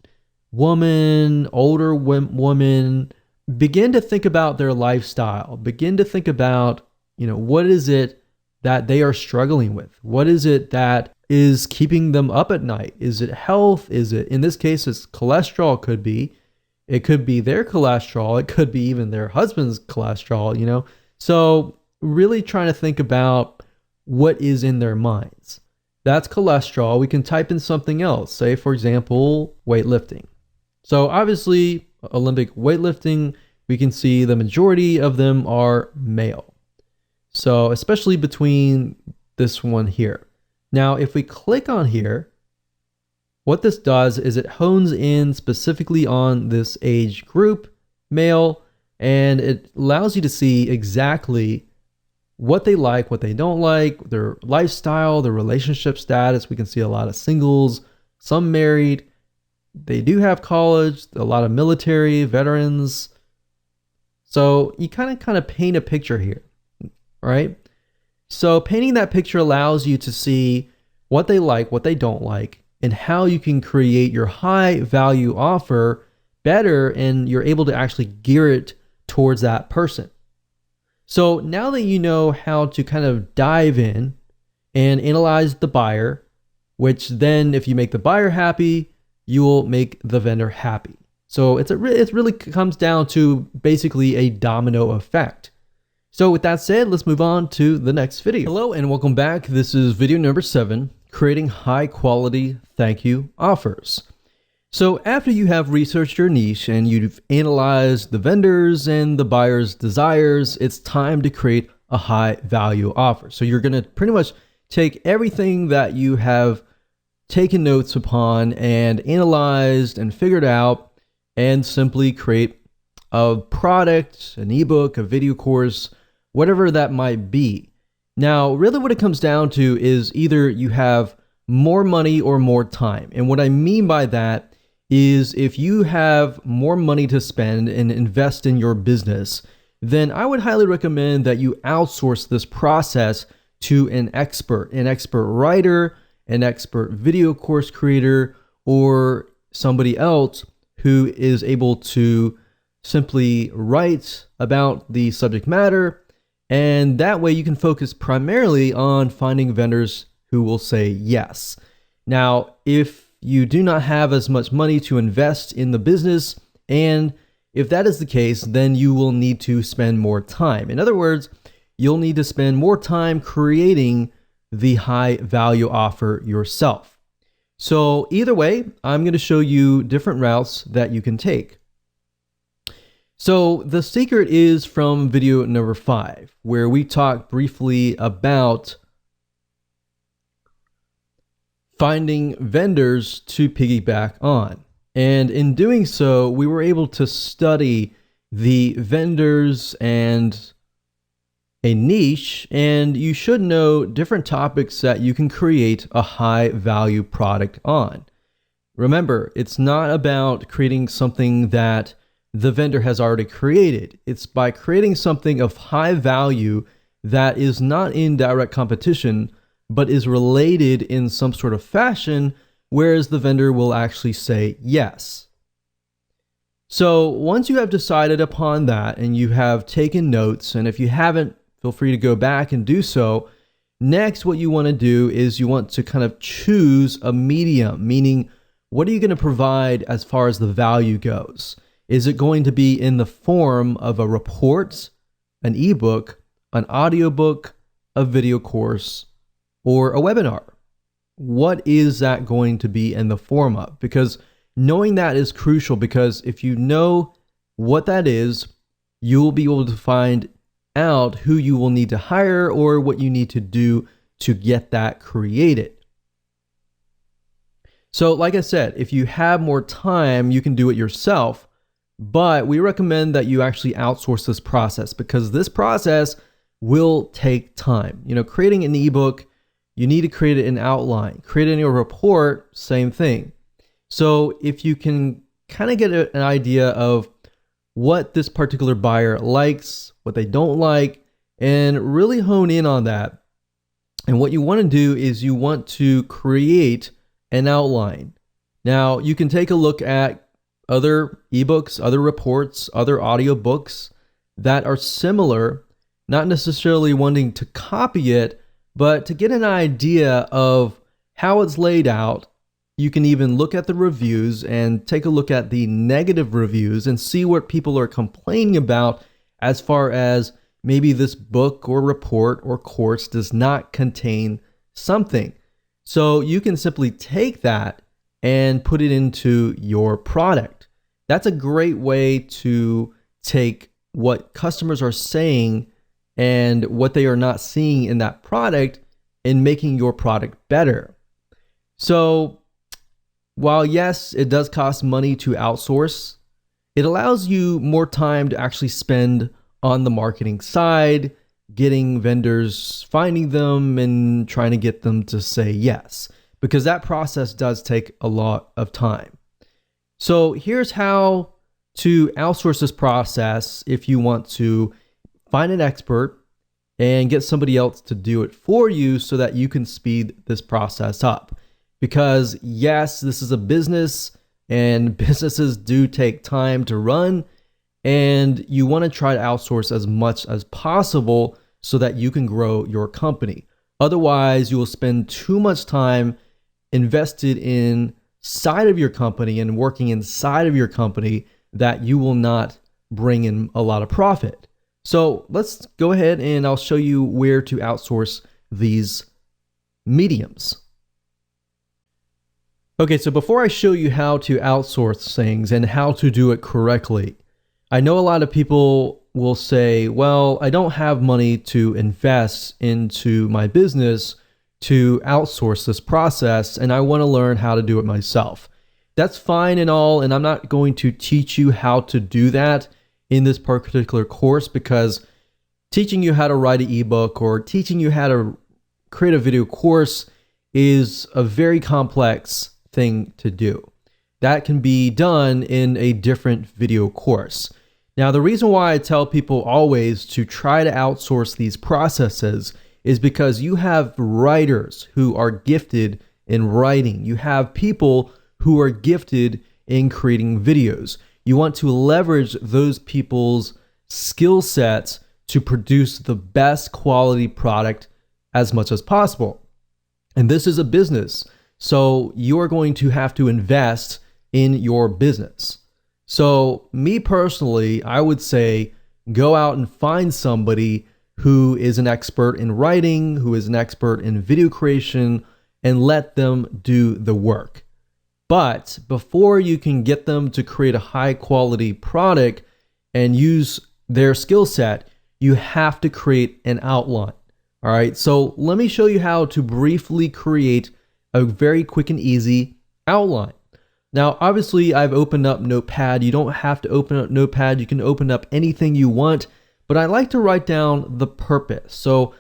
woman, older woman, begin to think about their lifestyle. Begin to think about, what is it that they are struggling with? What is it that is keeping them up at night? Is it health? Is it, in this case, it's cholesterol? It could be their cholesterol. It could be even their husband's cholesterol, So really trying to think about what is in their minds. That's cholesterol. We can type in something else. Say, for example, weightlifting. So obviously, Olympic weightlifting, we can see the majority of them are male. So especially between this one here. Now, if we click on here, what this does is it hones in specifically on this age group, male, and it allows you to see exactly what they like, what they don't like, their lifestyle, their relationship status. We can see a lot of singles, some married. They do have college, a lot of military, veterans. So you kind of paint a picture here, right? So painting that picture allows you to see what they like, what they don't like, and how you can create your high value offer better, and you're able to actually gear it towards that person. So now that you know how to kind of dive in and analyze the buyer, which then if you make the buyer happy, you will make the vendor happy. So it really comes down to basically a domino effect. So with that said, let's move on to the next video. Hello and welcome back. This is video number 7, creating high quality thank you offers. So after you have researched your niche and you've analyzed the vendors and the buyer's desires, it's time to create a high value offer. So you're going to pretty much take everything that you have taken notes upon and analyzed and figured out and simply create a product, an ebook, a video course, whatever that might be. Now, really what it comes down to is either you have more money or more time. And what I mean by that is if you have more money to spend and invest in your business, then I would highly recommend that you outsource this process to an expert writer, an expert video course creator, or somebody else who is able to simply write about the subject matter. And that way you can focus primarily on finding vendors who will say yes. Now, if you do not have as much money to invest in the business, and if that is the case, then you will need to spend more time. In other words, you'll need to spend more time creating the high value offer yourself. So either way, I'm going to show you different routes that you can take. So the secret is from video number 5, where we talk briefly about finding vendors to piggyback on. And in doing so, we were able to study the vendors and a niche, and you should know different topics that you can create a high value product on. Remember, it's not about creating something that the vendor has already created. It's by creating something of high value that is not in direct competition, but is related in some sort of fashion, whereas the vendor will actually say yes. So once you have decided upon that and you have taken notes, and if you haven't, feel free to go back and do so. Next, what you want to do is you want to kind of choose a medium, meaning what are you going to provide as far as the value goes? Is it going to be in the form of a report, an ebook, an audiobook, a video course, or a webinar? What is that going to be in the form of? Because knowing that is crucial, because if you know what that is, you will be able to find out who you will need to hire or what you need to do to get that created. So like I said, if you have more time, you can do it yourself, but we recommend that you actually outsource this process, because this process will take time. Creating an ebook, you need to create an outline. Creating a report, same thing. So if you can kind of get an idea of what this particular buyer likes, what they don't like, and really hone in on that. And what you want to do is you want to create an outline. Now, you can take a look at other ebooks, other reports, other audiobooks that are similar, not necessarily wanting to copy it, but to get an idea of how it's laid out. You can even look at the reviews and take a look at the negative reviews and see what people are complaining about as far as maybe this book or report or course does not contain something. So you can simply take that and put it into your product. That's a great way to take what customers are saying and what they are not seeing in that product and making your product better. So while yes, it does cost money to outsource, it allows you more time to actually spend on the marketing side, getting vendors, finding them, and trying to get them to say yes, because that process does take a lot of time. So here's how to outsource this process if you want to find an expert and get somebody else to do it for you so that you can speed this process up. Because yes, this is a business and businesses do take time to run, and you want to try to outsource as much as possible so that you can grow your company. Otherwise, you will spend too much time invested inside of your company and working inside of your company that you will not bring in a lot of profit. So let's go ahead and I'll show you where to outsource these mediums. Okay, so before I show you how to outsource things and how to do it correctly, I know a lot of people will say, well, I don't have money to invest into my business to outsource this process, and I want to learn how to do it myself. That's fine and all, and I'm not going to teach you how to do that in this particular course, because teaching you how to write an ebook or teaching you how to create a video course is a very complex thing to do. That can be done in a different video course. Now, the reason why I tell people always to try to outsource these processes is because you have writers who are gifted in writing. You have people who are gifted in creating videos. You want to leverage those people's skill sets to produce the best quality product as much as possible. And this is a business, so you are going to have to invest in your business. So me personally, I would say go out and find somebody who is an expert in writing, who is an expert in video creation, and let them do the work. But before you can get them to create a high quality product and use their skill set, you have to create an outline. All right, so let me show you how to briefly create a very quick and easy outline. Now, obviously, I've opened up Notepad. You don't have to open up Notepad. You can open up anything you want, but I like to write down the purpose. So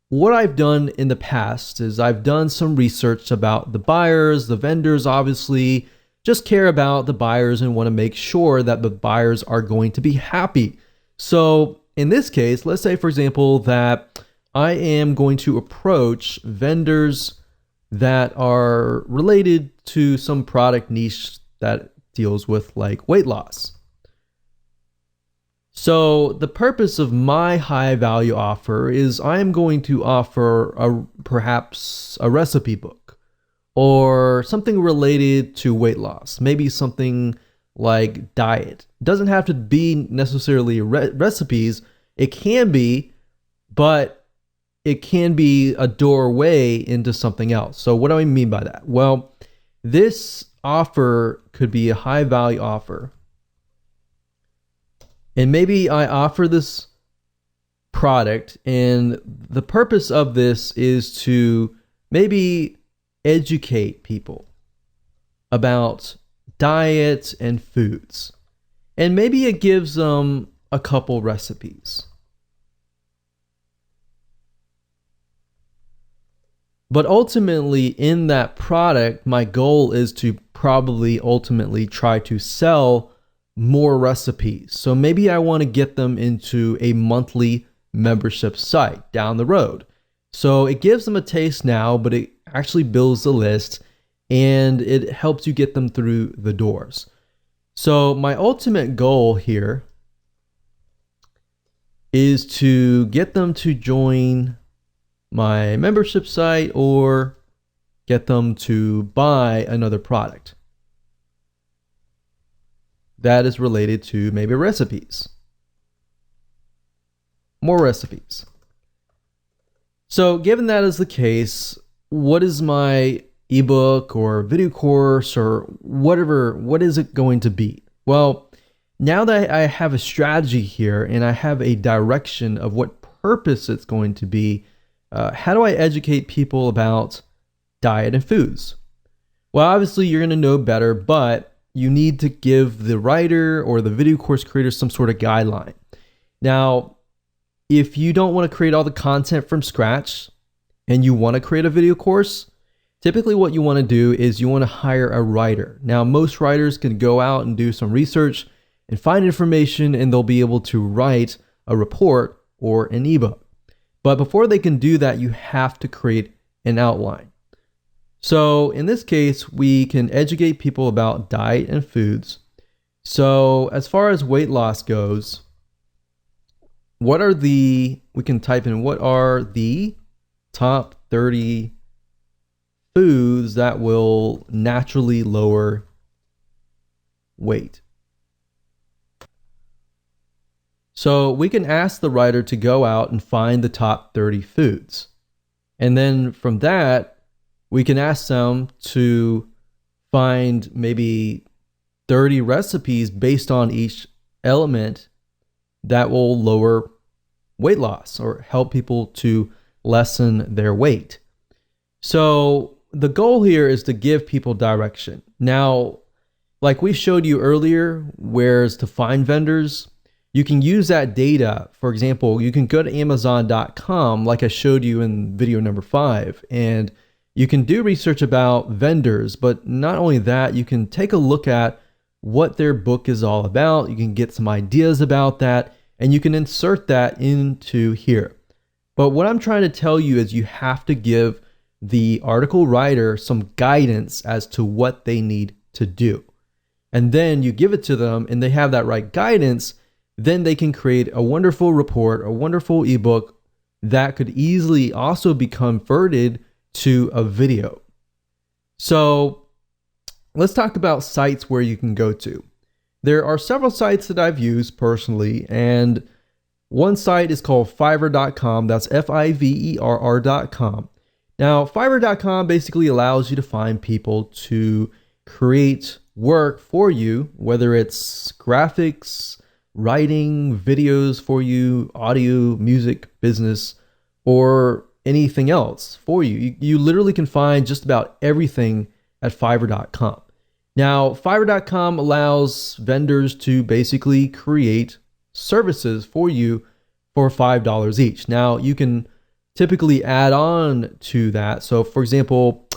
what I've done in the past is I've done some research about the buyers, the vendors, obviously, just care about the buyers and want to make sure that the buyers are going to be happy. So in this case, let's say, for example, that I am going to approach vendors that are related to some product niche that deals with like weight loss. So the purpose of my high value offer is I am going to offer perhaps a recipe book or something related to weight loss, maybe something like diet. It doesn't have to be necessarily recipes. It can be, but it can be a doorway into something else. So what do I mean by that? Well, this offer could be a high value offer. And maybe I offer this product, and the purpose of this is to maybe educate people about diet and foods. And maybe it gives them a couple recipes. But ultimately, in that product, my goal is to probably ultimately try to sell more recipes. So maybe I want to get them into a monthly membership site down the road. So it gives them a taste now, but it actually builds the list and it helps you get them through the doors. So my ultimate goal here is to get them to join my membership site or get them to buy another product that is related to maybe recipes. More recipes. So given that is the case, what is my ebook or video course or whatever, what is it going to be? Well, now that I have a strategy here and I have a direction of what purpose it's going to be, how do I educate people about diet and foods? Well, obviously you're going to know better, but you need to give the writer or the video course creator some sort of guideline. Now, if you don't want to create all the content from scratch and you want to create a video course, typically what you want to do is you want to hire a writer. Now, most writers can go out and do some research and find information, and they'll be able to write a report or an ebook. But before they can do that, you have to create an outline. So in this case, we can educate people about diet and foods. So as far as weight loss goes, we can type in what are the top 30 foods that will naturally lower weight. So we can ask the writer to go out and find the top 30 foods. And then from that, we can ask them to find maybe 30 recipes based on each element that will lower weight loss or help people to lessen their weight. So the goal here is to give people direction. Now, like we showed you earlier, where's to find vendors, you can use that data. For example, you can go to Amazon.com like I showed you in video number 5, and You can do research about vendors, but not only that, you can take a look at what their book is all about. You can get some ideas about that, and you can insert that into here. But what I'm trying to tell you is you have to give the article writer some guidance as to what they need to do. And then you give it to them and they have that right guidance, then they can create a wonderful report, a wonderful ebook that could easily also be converted to a video. So let's talk about sites where you can go to. There are several sites that I've used personally, and one site is called Fiverr.com. That's Fiverr.com. Now, Fiverr.com basically allows you to find people to create work for you, whether it's graphics, writing, videos for you, audio, music, business, or anything else for you. You literally can find just about everything at Fiverr.com. Now, Fiverr.com allows vendors to basically create services for you for $5 each. Now, you can typically add on to that. So, for example,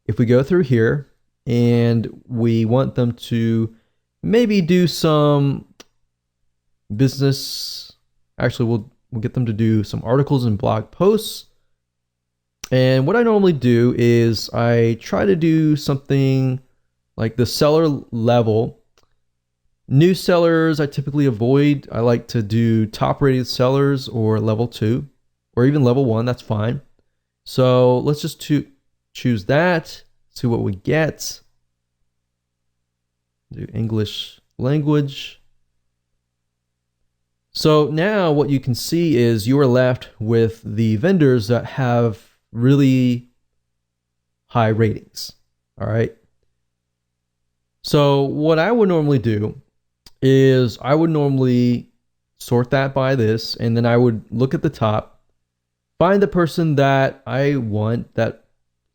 if we go through here and we want them to maybe do some business, actually, we'll get them to do some articles and blog posts. And what I normally do is I try to do something like the seller level. New sellers I typically avoid. I like to do top rated sellers or level 2 or even level 1. That's fine. So let's just choose that, see what we get. Do English language. So now what you can see is you are left with the vendors that have really high ratings. All right. So what I would normally do is I would normally sort that by this, and then I would look at the top, find the person that I want that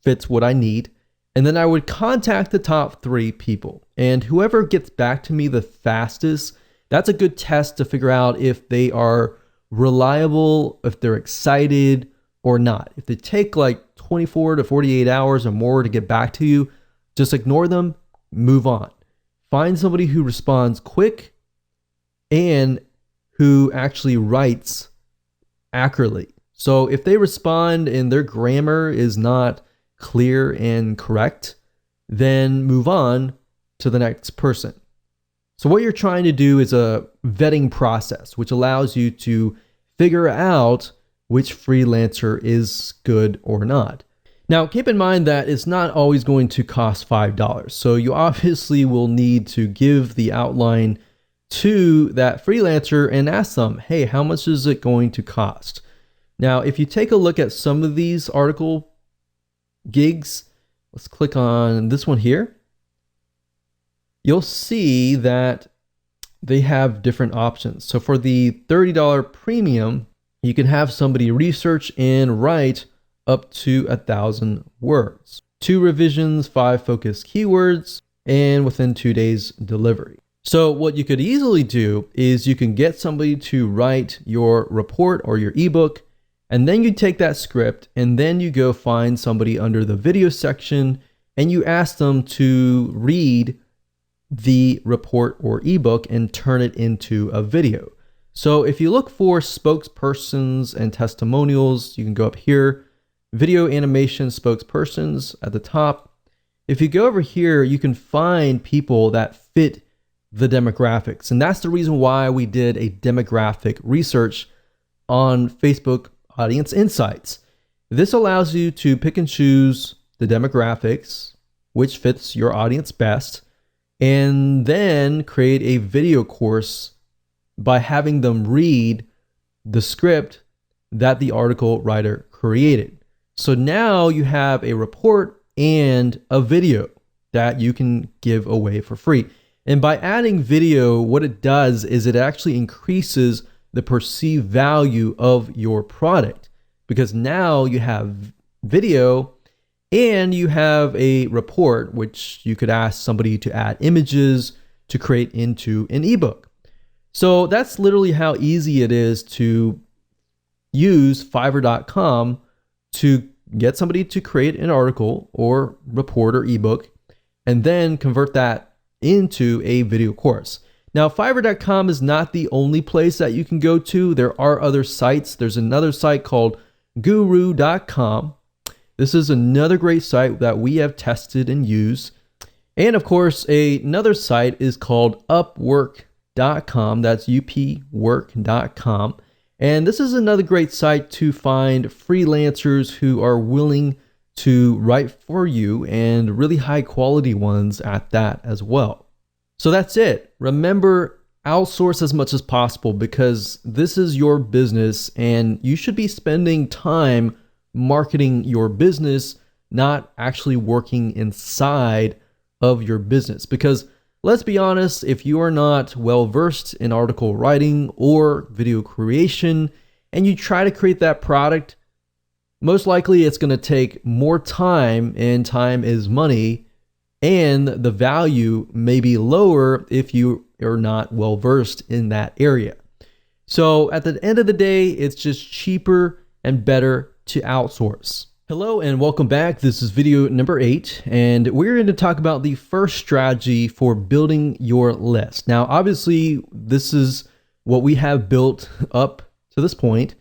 fits what I need, and then I would contact the top 3 people. And whoever gets back to me the fastest, that's a good test to figure out if they are reliable, if they're excited or not. If they take like 24 to 48 hours or more to get back to you, just ignore them, move on. Find somebody who responds quick and who actually writes accurately. So if they respond and their grammar is not clear and correct, then move on to the next person. So what you're trying to do is a vetting process, which allows you to figure out which freelancer is good or not. Now, keep in mind that it's not always going to cost $5. So you obviously will need to give the outline to that freelancer and ask them, hey, how much is it going to cost? Now, if you take a look at some of these article gigs, let's click on this one here. You'll see that they have different options. So for the $30 premium, you can have somebody research and write up to 1,000 words, 2 revisions, 5 focused keywords, and within 2 days delivery. So what you could easily do is you can get somebody to write your report or your ebook, and then you take that script and then you go find somebody under the video section and you ask them to read the report or ebook and turn it into a video. So if you look for spokespersons and testimonials, you can go up here, video animation spokespersons at the top. If you go over here, you can find people that fit the demographics. And that's the reason why we did a demographic research on Facebook Audience Insights. This allows you to pick and choose the demographics, which fits your audience best, and then create a video course by having them read the script that the article writer created. So now you have a report and a video that you can give away for free. And by adding video, what it does is it actually increases the perceived value of your product, because now you have video and you have a report, which you could ask somebody to add images to create into an ebook. So that's literally how easy it is to use Fiverr.com to get somebody to create an article or report or ebook and then convert that into a video course. Now, Fiverr.com is not the only place that you can go to. There are other sites. There's another site called Guru.com. This is another great site that we have tested and used. And of course, another site is called Upwork.com. That's upwork.com. And this is another great site to find freelancers who are willing to write for you, and really high quality ones at that as well. So that's it. Remember, outsource as much as possible, because this is your business and you should be spending time marketing your business, not actually working inside of your business. Because let's be honest, if you are not well versed in article writing or video creation and you try to create that product, most likely it's going to take more time, and time is money, and the value may be lower if you are not well versed in that area. So at the end of the day, it's just cheaper and better to outsource. Hello and welcome back. This is video number 8, and we're going to talk about the first strategy for building your list. Now, obviously, this is what we have built up to this point,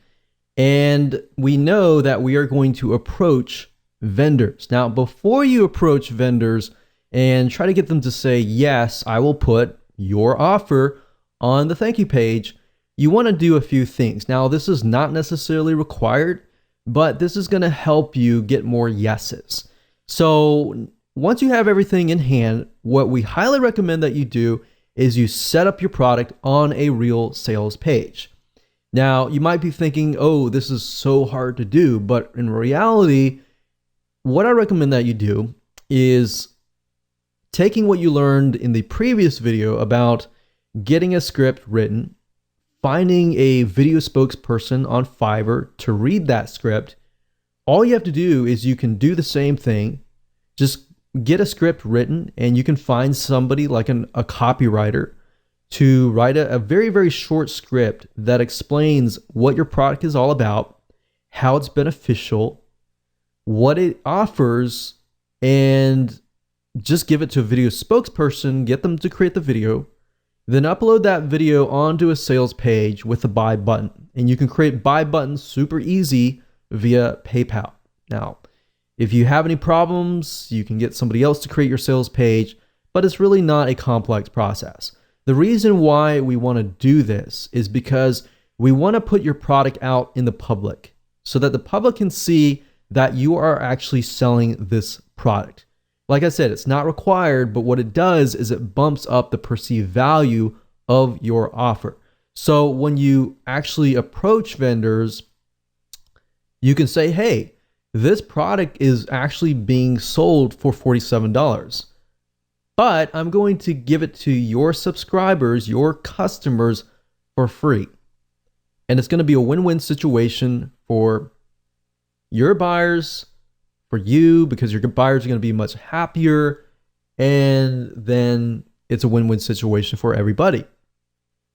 and we know that we are going to approach vendors. Now, before you approach vendors and try to get them to say, yes, I will put your offer on the thank you page, you want to do a few things. Now, this is not necessarily required, but this is going to help you get more yeses. So once you have everything in hand, what we highly recommend that you do is you set up your product on a real sales page. Now, you might be thinking, oh, this is so hard to do, but in reality, what I recommend that you do is taking what you learned in the previous video about getting a script written, finding a video spokesperson on Fiverr to read that script. All you have to do is you can do the same thing. Just get a script written, and you can find somebody like a copywriter to write a very, very short script that explains what your product is all about, how it's beneficial, what it offers, and just give it to a video spokesperson, get them to create the video, then upload that video onto a sales page with a buy button. And you can create buy buttons super easy via PayPal. Now, if you have any problems, you can get somebody else to create your sales page, but it's really not a complex process. The reason why we want to do this is because we want to put your product out in the public so that the public can see that you are actually selling this product. Like I said, it's not required, but what it does is it bumps up the perceived value of your offer. So when you actually approach vendors, you can say, hey, this product is actually being sold for $47, but I'm going to give it to your subscribers, your customers, for free. And it's going to be a win-win situation for your buyers, for you, because your buyers are going to be much happier, and then it's a win-win situation for everybody.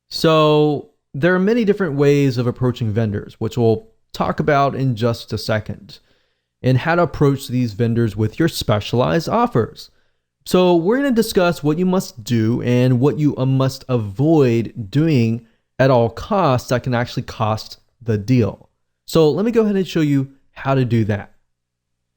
So there are many different ways of approaching vendors, which we'll talk about in just a second, and how to approach these vendors with your specialized offers. So we're going to discuss what you must do and what you must avoid doing at all costs that can actually cost the deal. So let me go ahead and show you how to do that.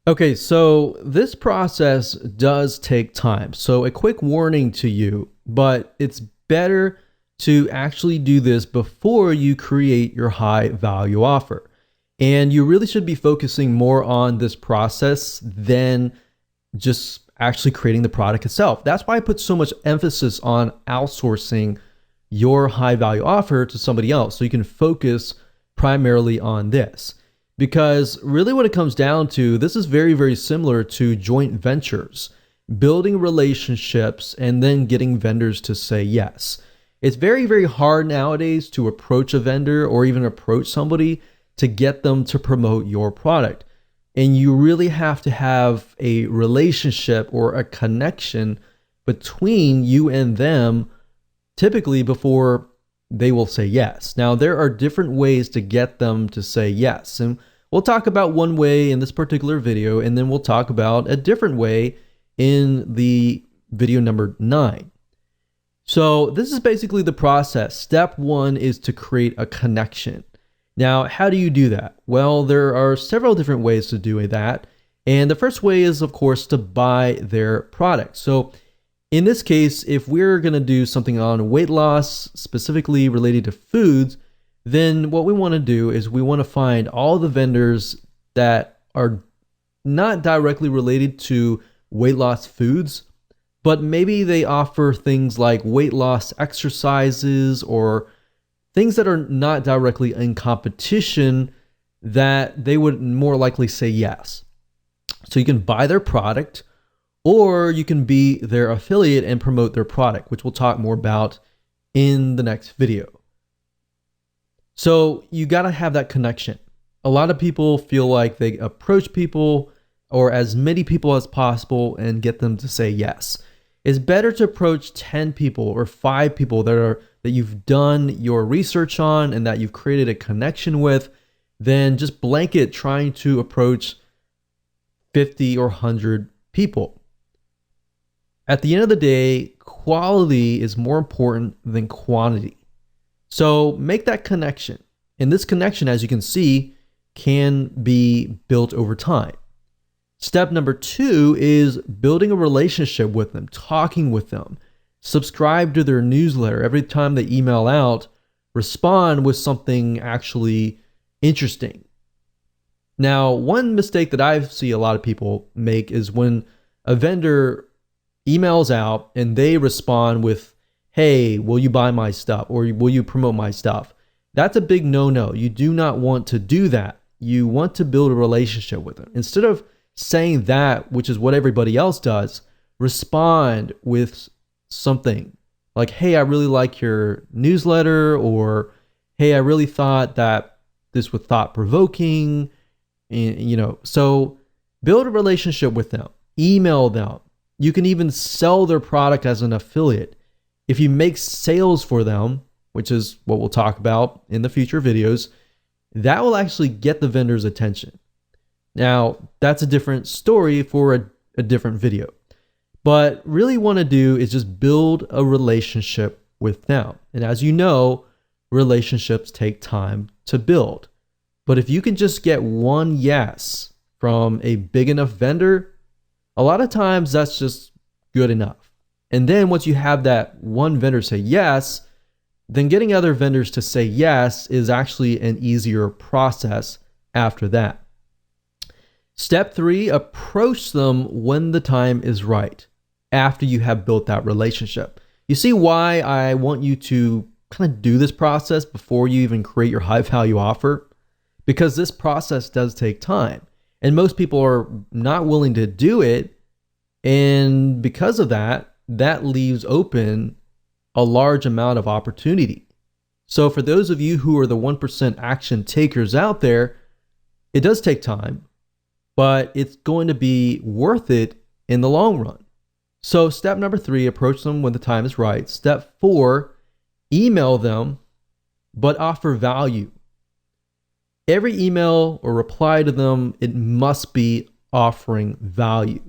Okay, so this process does take time. So a quick warning to you, but it's better to actually do this before you create your high value offer. And you really should be focusing more on this process than just actually creating the product itself. That's why I put so much emphasis on outsourcing your high value offer to somebody else, so you can focus primarily on this. Because really what it comes down to, this is very, very similar to joint ventures, building relationships and then getting vendors to say yes. It's very, very hard nowadays to approach a vendor or even approach somebody to get them to promote your product. And you really have to have a relationship or a connection between you and them, typically before they will say yes. Now, there are different ways to get them to say yes. And we'll talk about one way in this particular video, and then we'll talk about a different way in the video number 9. So this is basically the process. Step 1 is to create a connection. Now, how do you do that? Well, there are several different ways to do that. And the first way is, of course, to buy their product. So in this case, if we're going to do something on weight loss, specifically related to foods, then what we want to do is we want to find all the vendors that are not directly related to weight loss foods, but maybe they offer things like weight loss exercises or things that are not directly in competition that they would more likely say yes. So you can buy their product, or you can be their affiliate and promote their product, which we'll talk more about in the next video. So you got to have that connection. A lot of people feel like they approach people or as many people as possible and get them to say yes. It's better to approach 10 people or 5 people that you've done your research on and that you've created a connection with than just blanket trying to approach 50 or 100 people. At the end of the day, quality is more important than quantity. So make that connection. And this connection, as you can see, can be built over time. Step number 2 is building a relationship with them, talking with them. Subscribe to their newsletter. Every time they email out, respond with something actually interesting. Now, one mistake that I see a lot of people make is when a vendor emails out and they respond with, hey, will you buy my stuff or will you promote my stuff? That's a big no-no. You do not want to do that. You want to build a relationship with them. Instead of saying that, which is what everybody else does, respond with something like, hey, I really like your newsletter, or hey, I really thought that this was thought-provoking. So build a relationship with them, email them. You can even sell their product as an affiliate. If you make sales for them, which is what we'll talk about in the future videos, that will actually get the vendor's attention. Now, that's a different story for a different video. But really want to do is just build a relationship with them. And as you know, relationships take time to build. But if you can just get one yes from a big enough vendor, a lot of times that's just good enough. And then once you have that one vendor say yes, then getting other vendors to say yes is actually an easier process after that. Step 3, approach them when the time is right, after you have built that relationship. You see why I want you to kind of do this process before you even create your high value offer? Because this process does take time, and most people are not willing to do it. And because of that, that leaves open a large amount of opportunity. So for those of you who are the 1% action takers out there, it does take time, but it's going to be worth it in the long run. So step number 3, approach them when the time is right. Step 4, email them, but offer value. Every email or reply to them, it must be offering value.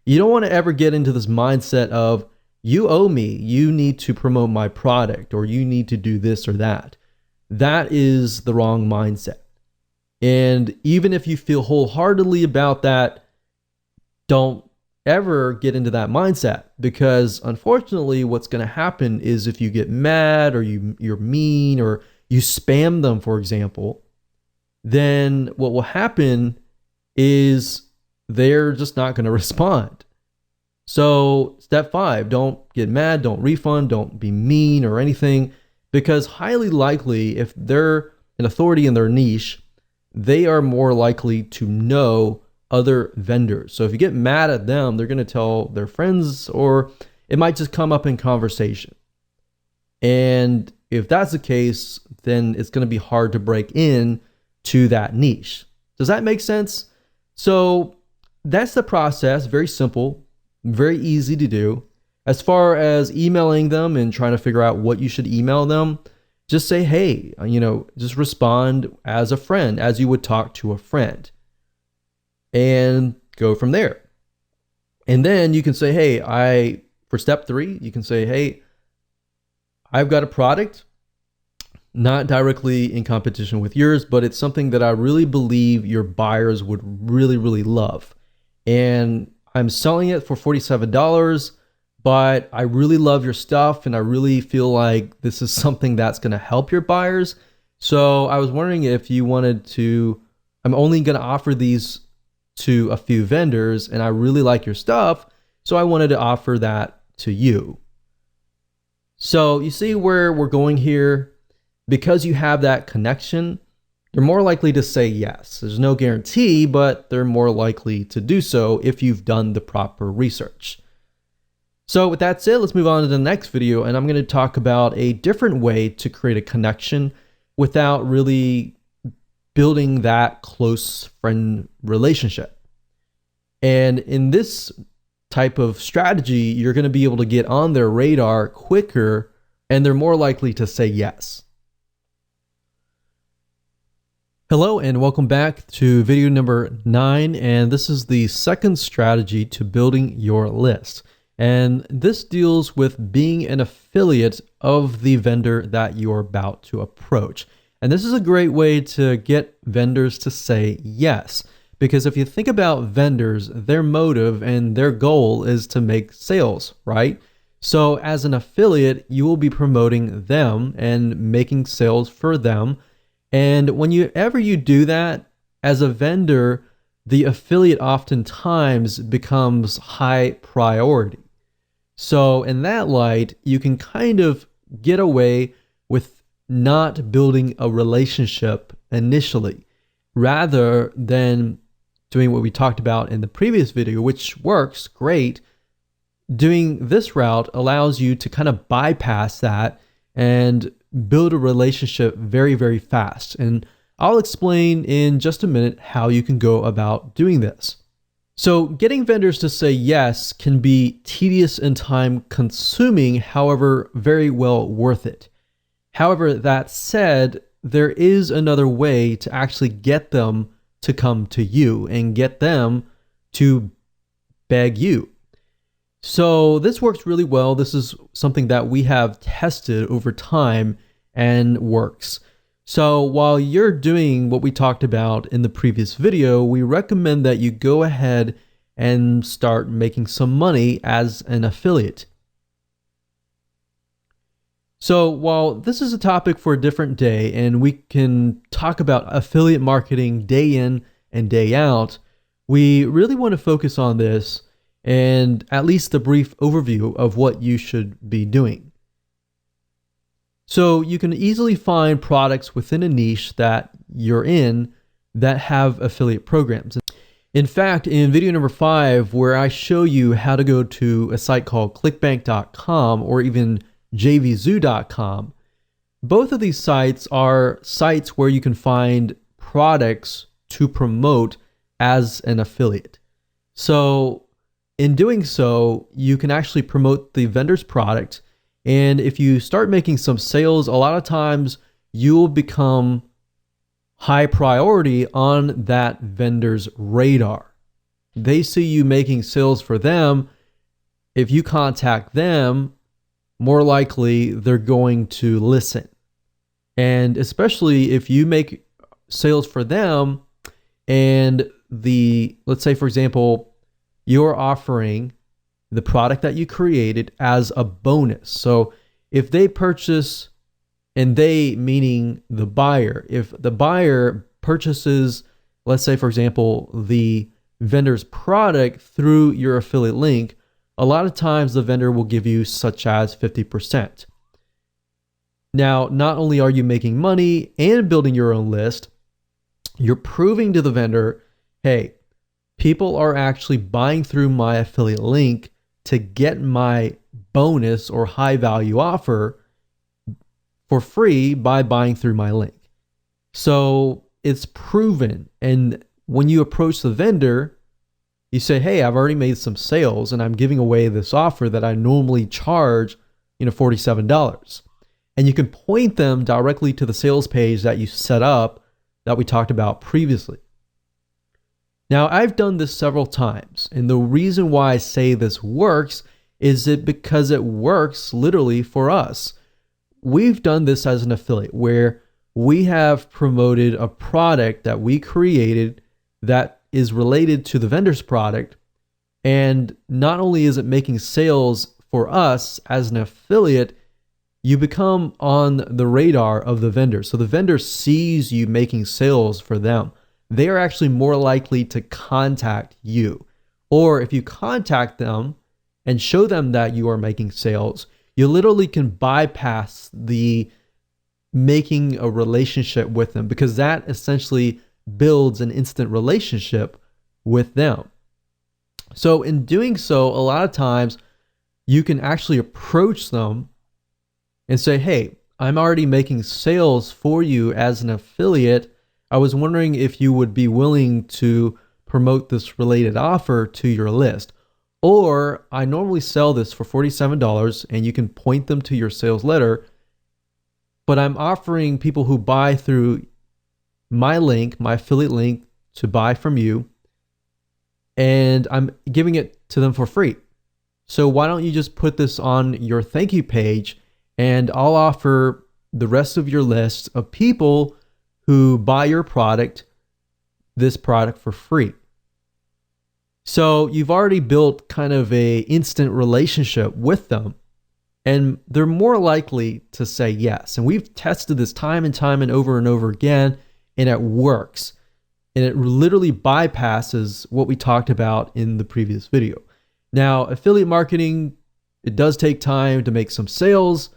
You don't want to ever get into this mindset of, you owe me, you need to promote my product, or you need to do this or that. That is the wrong mindset. And even if you feel wholeheartedly about that, don't ever get into that mindset, because unfortunately what's going to happen is if you get mad or you're mean or you spam them, for example, then what will happen is they're just not going to respond. So step 5, don't get mad, don't refund, don't be mean or anything, because highly likely if they're an authority in their niche, they are more likely to know other vendors. So if you get mad at them, they're going to tell their friends, or it might just come up in conversation. And if that's the case, then it's going to be hard to break in to that niche. Does that make sense? So that's the process. Very simple, very easy to do. As far as emailing them and trying to figure out what you should email them, just say, hey, just respond as a friend, as you would talk to a friend, and go from there. And then you can say, hey, for step 3, you can say, hey, I've got a product, not directly in competition with yours, but it's something that I really believe your buyers would really, really love. And I'm selling it for $47, but I really love your stuff and I really feel like this is something that's going to help your buyers. So I was wondering if you wanted to, I'm only going to offer these to a few vendors and I really like your stuff, so I wanted to offer that to you. So you see where we're going here? Because you have that connection, you're more likely to say yes. There's no guarantee, but they're more likely to do so if you've done the proper research. So with that said, let's move on to the next video, and I'm going to talk about a different way to create a connection without really building that close friend relationship. And in this type of strategy, you're going to be able to get on their radar quicker, and they're more likely to say yes. Hello and welcome back to video number 9, and this is the second strategy to building your list. And this deals with being an affiliate of the vendor that you're about to approach. And this is a great way to get vendors to say yes, because if you think about vendors, their motive and their goal is to make sales, right? So as an affiliate, you will be promoting them and making sales for them. And whenever you do that as a vendor, the affiliate oftentimes becomes high priority. So in that light, you can kind of get away with not building a relationship initially, rather than doing what we talked about in the previous video, which works great. Doing this route allows you to kind of bypass that and build a relationship very, very fast. And I'll explain in just a minute how you can go about doing this. So getting vendors to say yes can be tedious and time consuming, however, very well worth it. However, that said, there is another way to actually get them to come to you and get them to beg you. So this works really well. This is something that we have tested over time and works. So while you're doing what we talked about in the previous video, we recommend that you go ahead and start making some money as an affiliate. So while this is a topic for a different day, and we can talk about affiliate marketing day in and day out, we really want to focus on this and at least a brief overview of what you should be doing. So you can easily find products within a niche that you're in that have affiliate programs. In fact, in video number 5, where I show you how to go to a site called clickbank.com or even jvzoo.com, both of these sites are sites where you can find products to promote as an affiliate. So in doing so, you can actually promote the vendor's product. And if you start making some sales, a lot of times you'll become high priority on that vendor's radar. They see you making sales for them. If you contact them, more likely they're going to listen. And especially if you make sales for them and let's say, for example, you're offering the product that you created as a bonus. So if they purchase, and they meaning the buyer, if the buyer purchases, let's say, for example, the vendor's product through your affiliate link, a lot of times the vendor will give you such as 50%. Now, not only are you making money and building your own list, you're proving to the vendor, hey, people are actually buying through my affiliate link to get my bonus or high value offer for free by buying through my link. So it's proven. And when you approach the vendor, you say, hey, I've already made some sales and I'm giving away this offer that I normally charge, $47. and you can point them directly to the sales page that you set up that we talked about previously. Now, I've done this several times, and the reason why I say this works is because it works literally for us. We've done this as an affiliate where we have promoted a product that we created that is related to the vendor's product. And not only is it making sales for us as an affiliate, you become on the radar of the vendor. So the vendor sees you making sales for them. They are actually more likely to contact you. Or if you contact them and show them that you are making sales, you literally can bypass the making a relationship with them, because that essentially builds an instant relationship with them. So in doing so, a lot of times you can actually approach them and say, hey, I'm already making sales for you as an affiliate. I was wondering if you would be willing to promote this related offer to your list. Or I normally sell this for $47, and you can point them to your sales letter, but I'm offering people who buy through my link, my affiliate link, to buy from you, and I'm giving it to them for free. So why don't you just put this on your thank you page, and I'll offer the rest of your list of people who buy your product, this product for free. So you've already built kind of a instant relationship with them, and they're more likely to say yes. And we've tested this time and over again, and it works. And it literally bypasses what we talked about in the previous video. Now, affiliate marketing, it does take time to make some sales,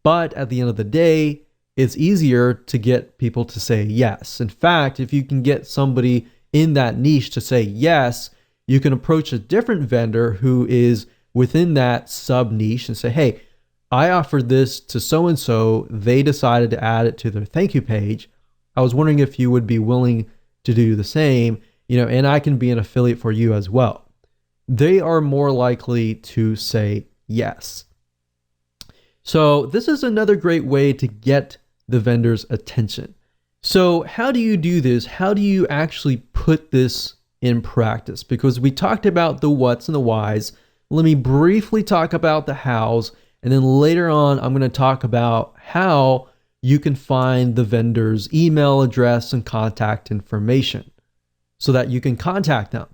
but at the end of the day, it's easier to get people to say yes. In fact, if you can get somebody in that niche to say yes, you can approach a different vendor who is within that sub niche and say, hey, I offered this to so-and-so. They decided to add it to their thank you page. I was wondering if you would be willing to do the same, and I can be an affiliate for you as well. They are more likely to say yes. So this is another great way to get the vendor's attention. So how do you do this? How do you actually put this in practice? Because we talked about the what's and the whys. Let me briefly talk about the hows, and then later on, I'm going to talk about how you can find the vendor's email address and contact information so that you can contact them.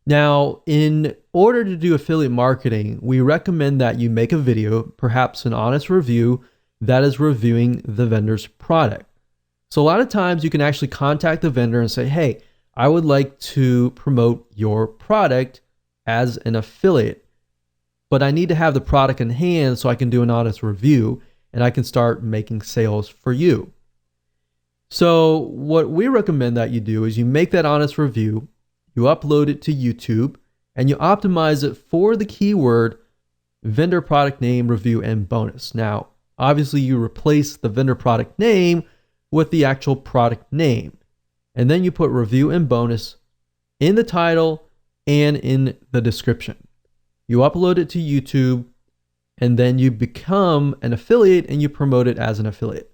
Now, in order to do affiliate marketing, we recommend that you make a video, perhaps an honest review that is reviewing the vendor's product. So a lot of times you can actually contact the vendor and say, hey, I would like to promote your product as an affiliate, but I need to have the product in hand so I can do an honest review and I can start making sales for you. So what we recommend that you do is you make that honest review, you upload it to YouTube, and you optimize it for the keyword vendor product name, review, and bonus. Now, obviously you replace the vendor product name with the actual product name, and then you put review and bonus in the title and in the description. You upload it to YouTube, and then you become an affiliate and you promote it as an affiliate.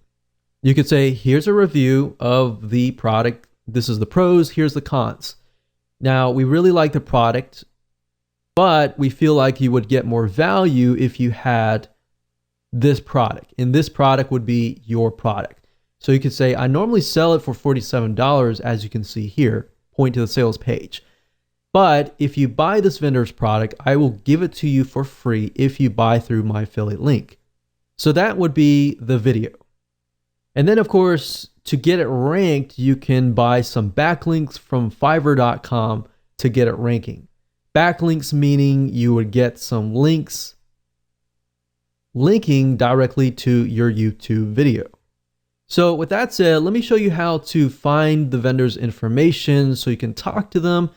You could say, here's a review of the product. This is the pros, here's the cons. Now, we really like the product, but we feel like you would get more value if you had this product, and this product would be your product. So you could say, I normally sell it for $47, as you can see here, point to the sales page. But if you buy this vendor's product, I will give it to you for free if you buy through my affiliate link. So that would be the video. And then, of course, to get it ranked, you can buy some backlinks from Fiverr.com to get it ranking. Backlinks meaning you would get some links linking directly to your YouTube video. So with that said, let me show you how to find the vendor's information so you can talk to them,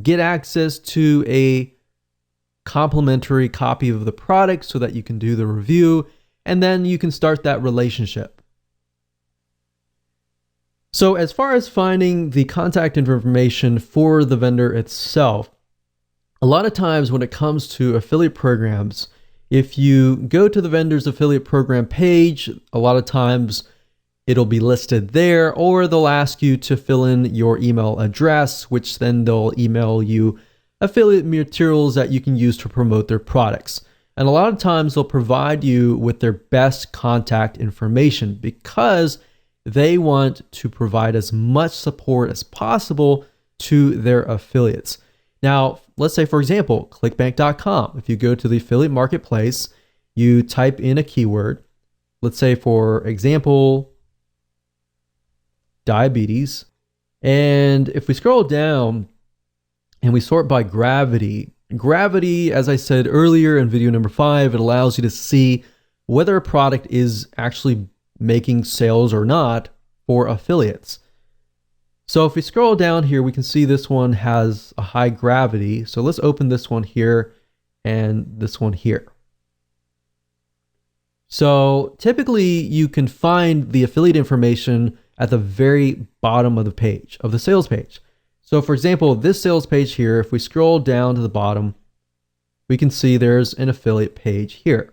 get access to a complimentary copy of the product so that you can do the review, and then you can start that relationship. So as far as finding the contact information for the vendor itself, a lot of times when it comes to affiliate programs, If you go to the vendor's affiliate program page, a lot of times it'll be listed there, or they'll ask you to fill in your email address, which then they'll email you affiliate materials that you can use to promote their products. And a lot of times they'll provide you with their best contact information because they want to provide as much support as possible to their affiliates. Now, let's say, for example, clickbank.com. If you go to the affiliate marketplace, you type in a keyword, let's say, for example, diabetes. And if we scroll down and we sort by gravity, as I said earlier in video number 5, it allows you to see whether a product is actually making sales or not for affiliates. So if we scroll down here, we can see this one has a high gravity. So let's open this one here and this one here. So typically you can find the affiliate information at the very bottom of the page, of the sales page. So for example, this sales page here, if we scroll down to the bottom, we can see there's an affiliate page here.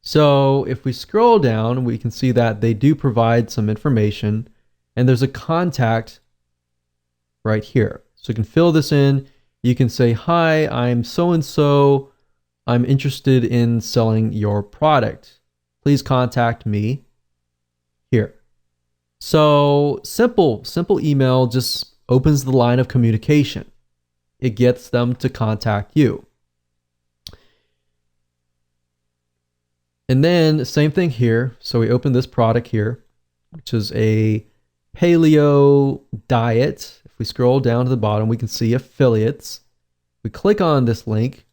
So if we scroll down, we can see that they do provide some information, and there's a contact right here. So you can fill this in. You can say, hi, I'm so-and-so. I'm interested in selling your product. Please contact me here. So simple email just opens the line of communication. It gets them to contact you. And then same thing here. So we open this product here, which is a paleo diet. If we scroll down to the bottom, we can see affiliates. We click on this link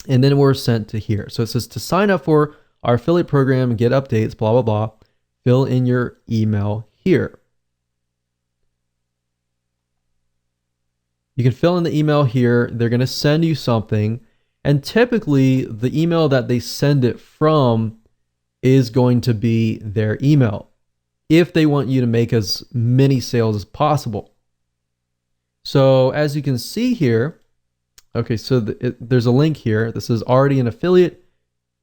and then we're sent to here. So it says to sign up for our affiliate program and get updates, blah, blah, blah. Fill in your email here. You can fill in the email here. They're going to send you something. And typically the email that they send it from is going to be their email if they want you to make as many sales as possible. So as you can see here, okay, so there's a link here. This is already an affiliate.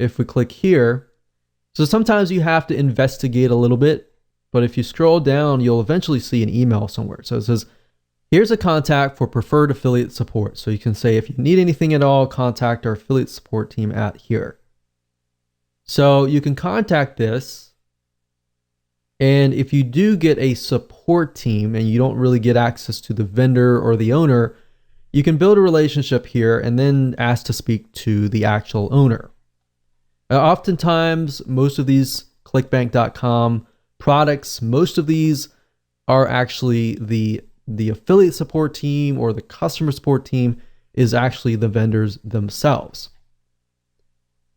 If we click here, so sometimes you have to investigate a little bit, but if you scroll down, you'll eventually see an email somewhere. So it says, here's a contact for preferred affiliate support. So you can say, if you need anything at all, contact our affiliate support team at here. So you can contact this. And if you do get a support team and you don't really get access to the vendor or the owner, you can build a relationship here and then ask to speak to the actual owner. Oftentimes, most of these clickbank.com products, most of these are actually the affiliate support team or the customer support team is actually the vendors themselves.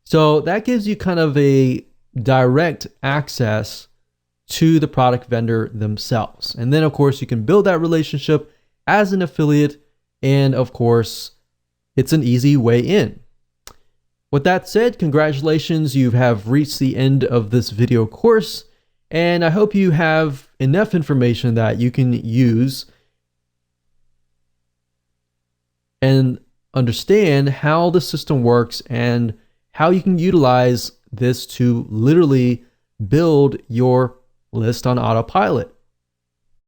So that gives you kind of a direct access to the product vendor themselves. And then of course you can build that relationship as an affiliate, and of course it's an easy way in. With that said, congratulations, you have reached the end of this video course, and I hope you have enough information that you can use and understand how the system works and how you can utilize this to literally build your list on autopilot.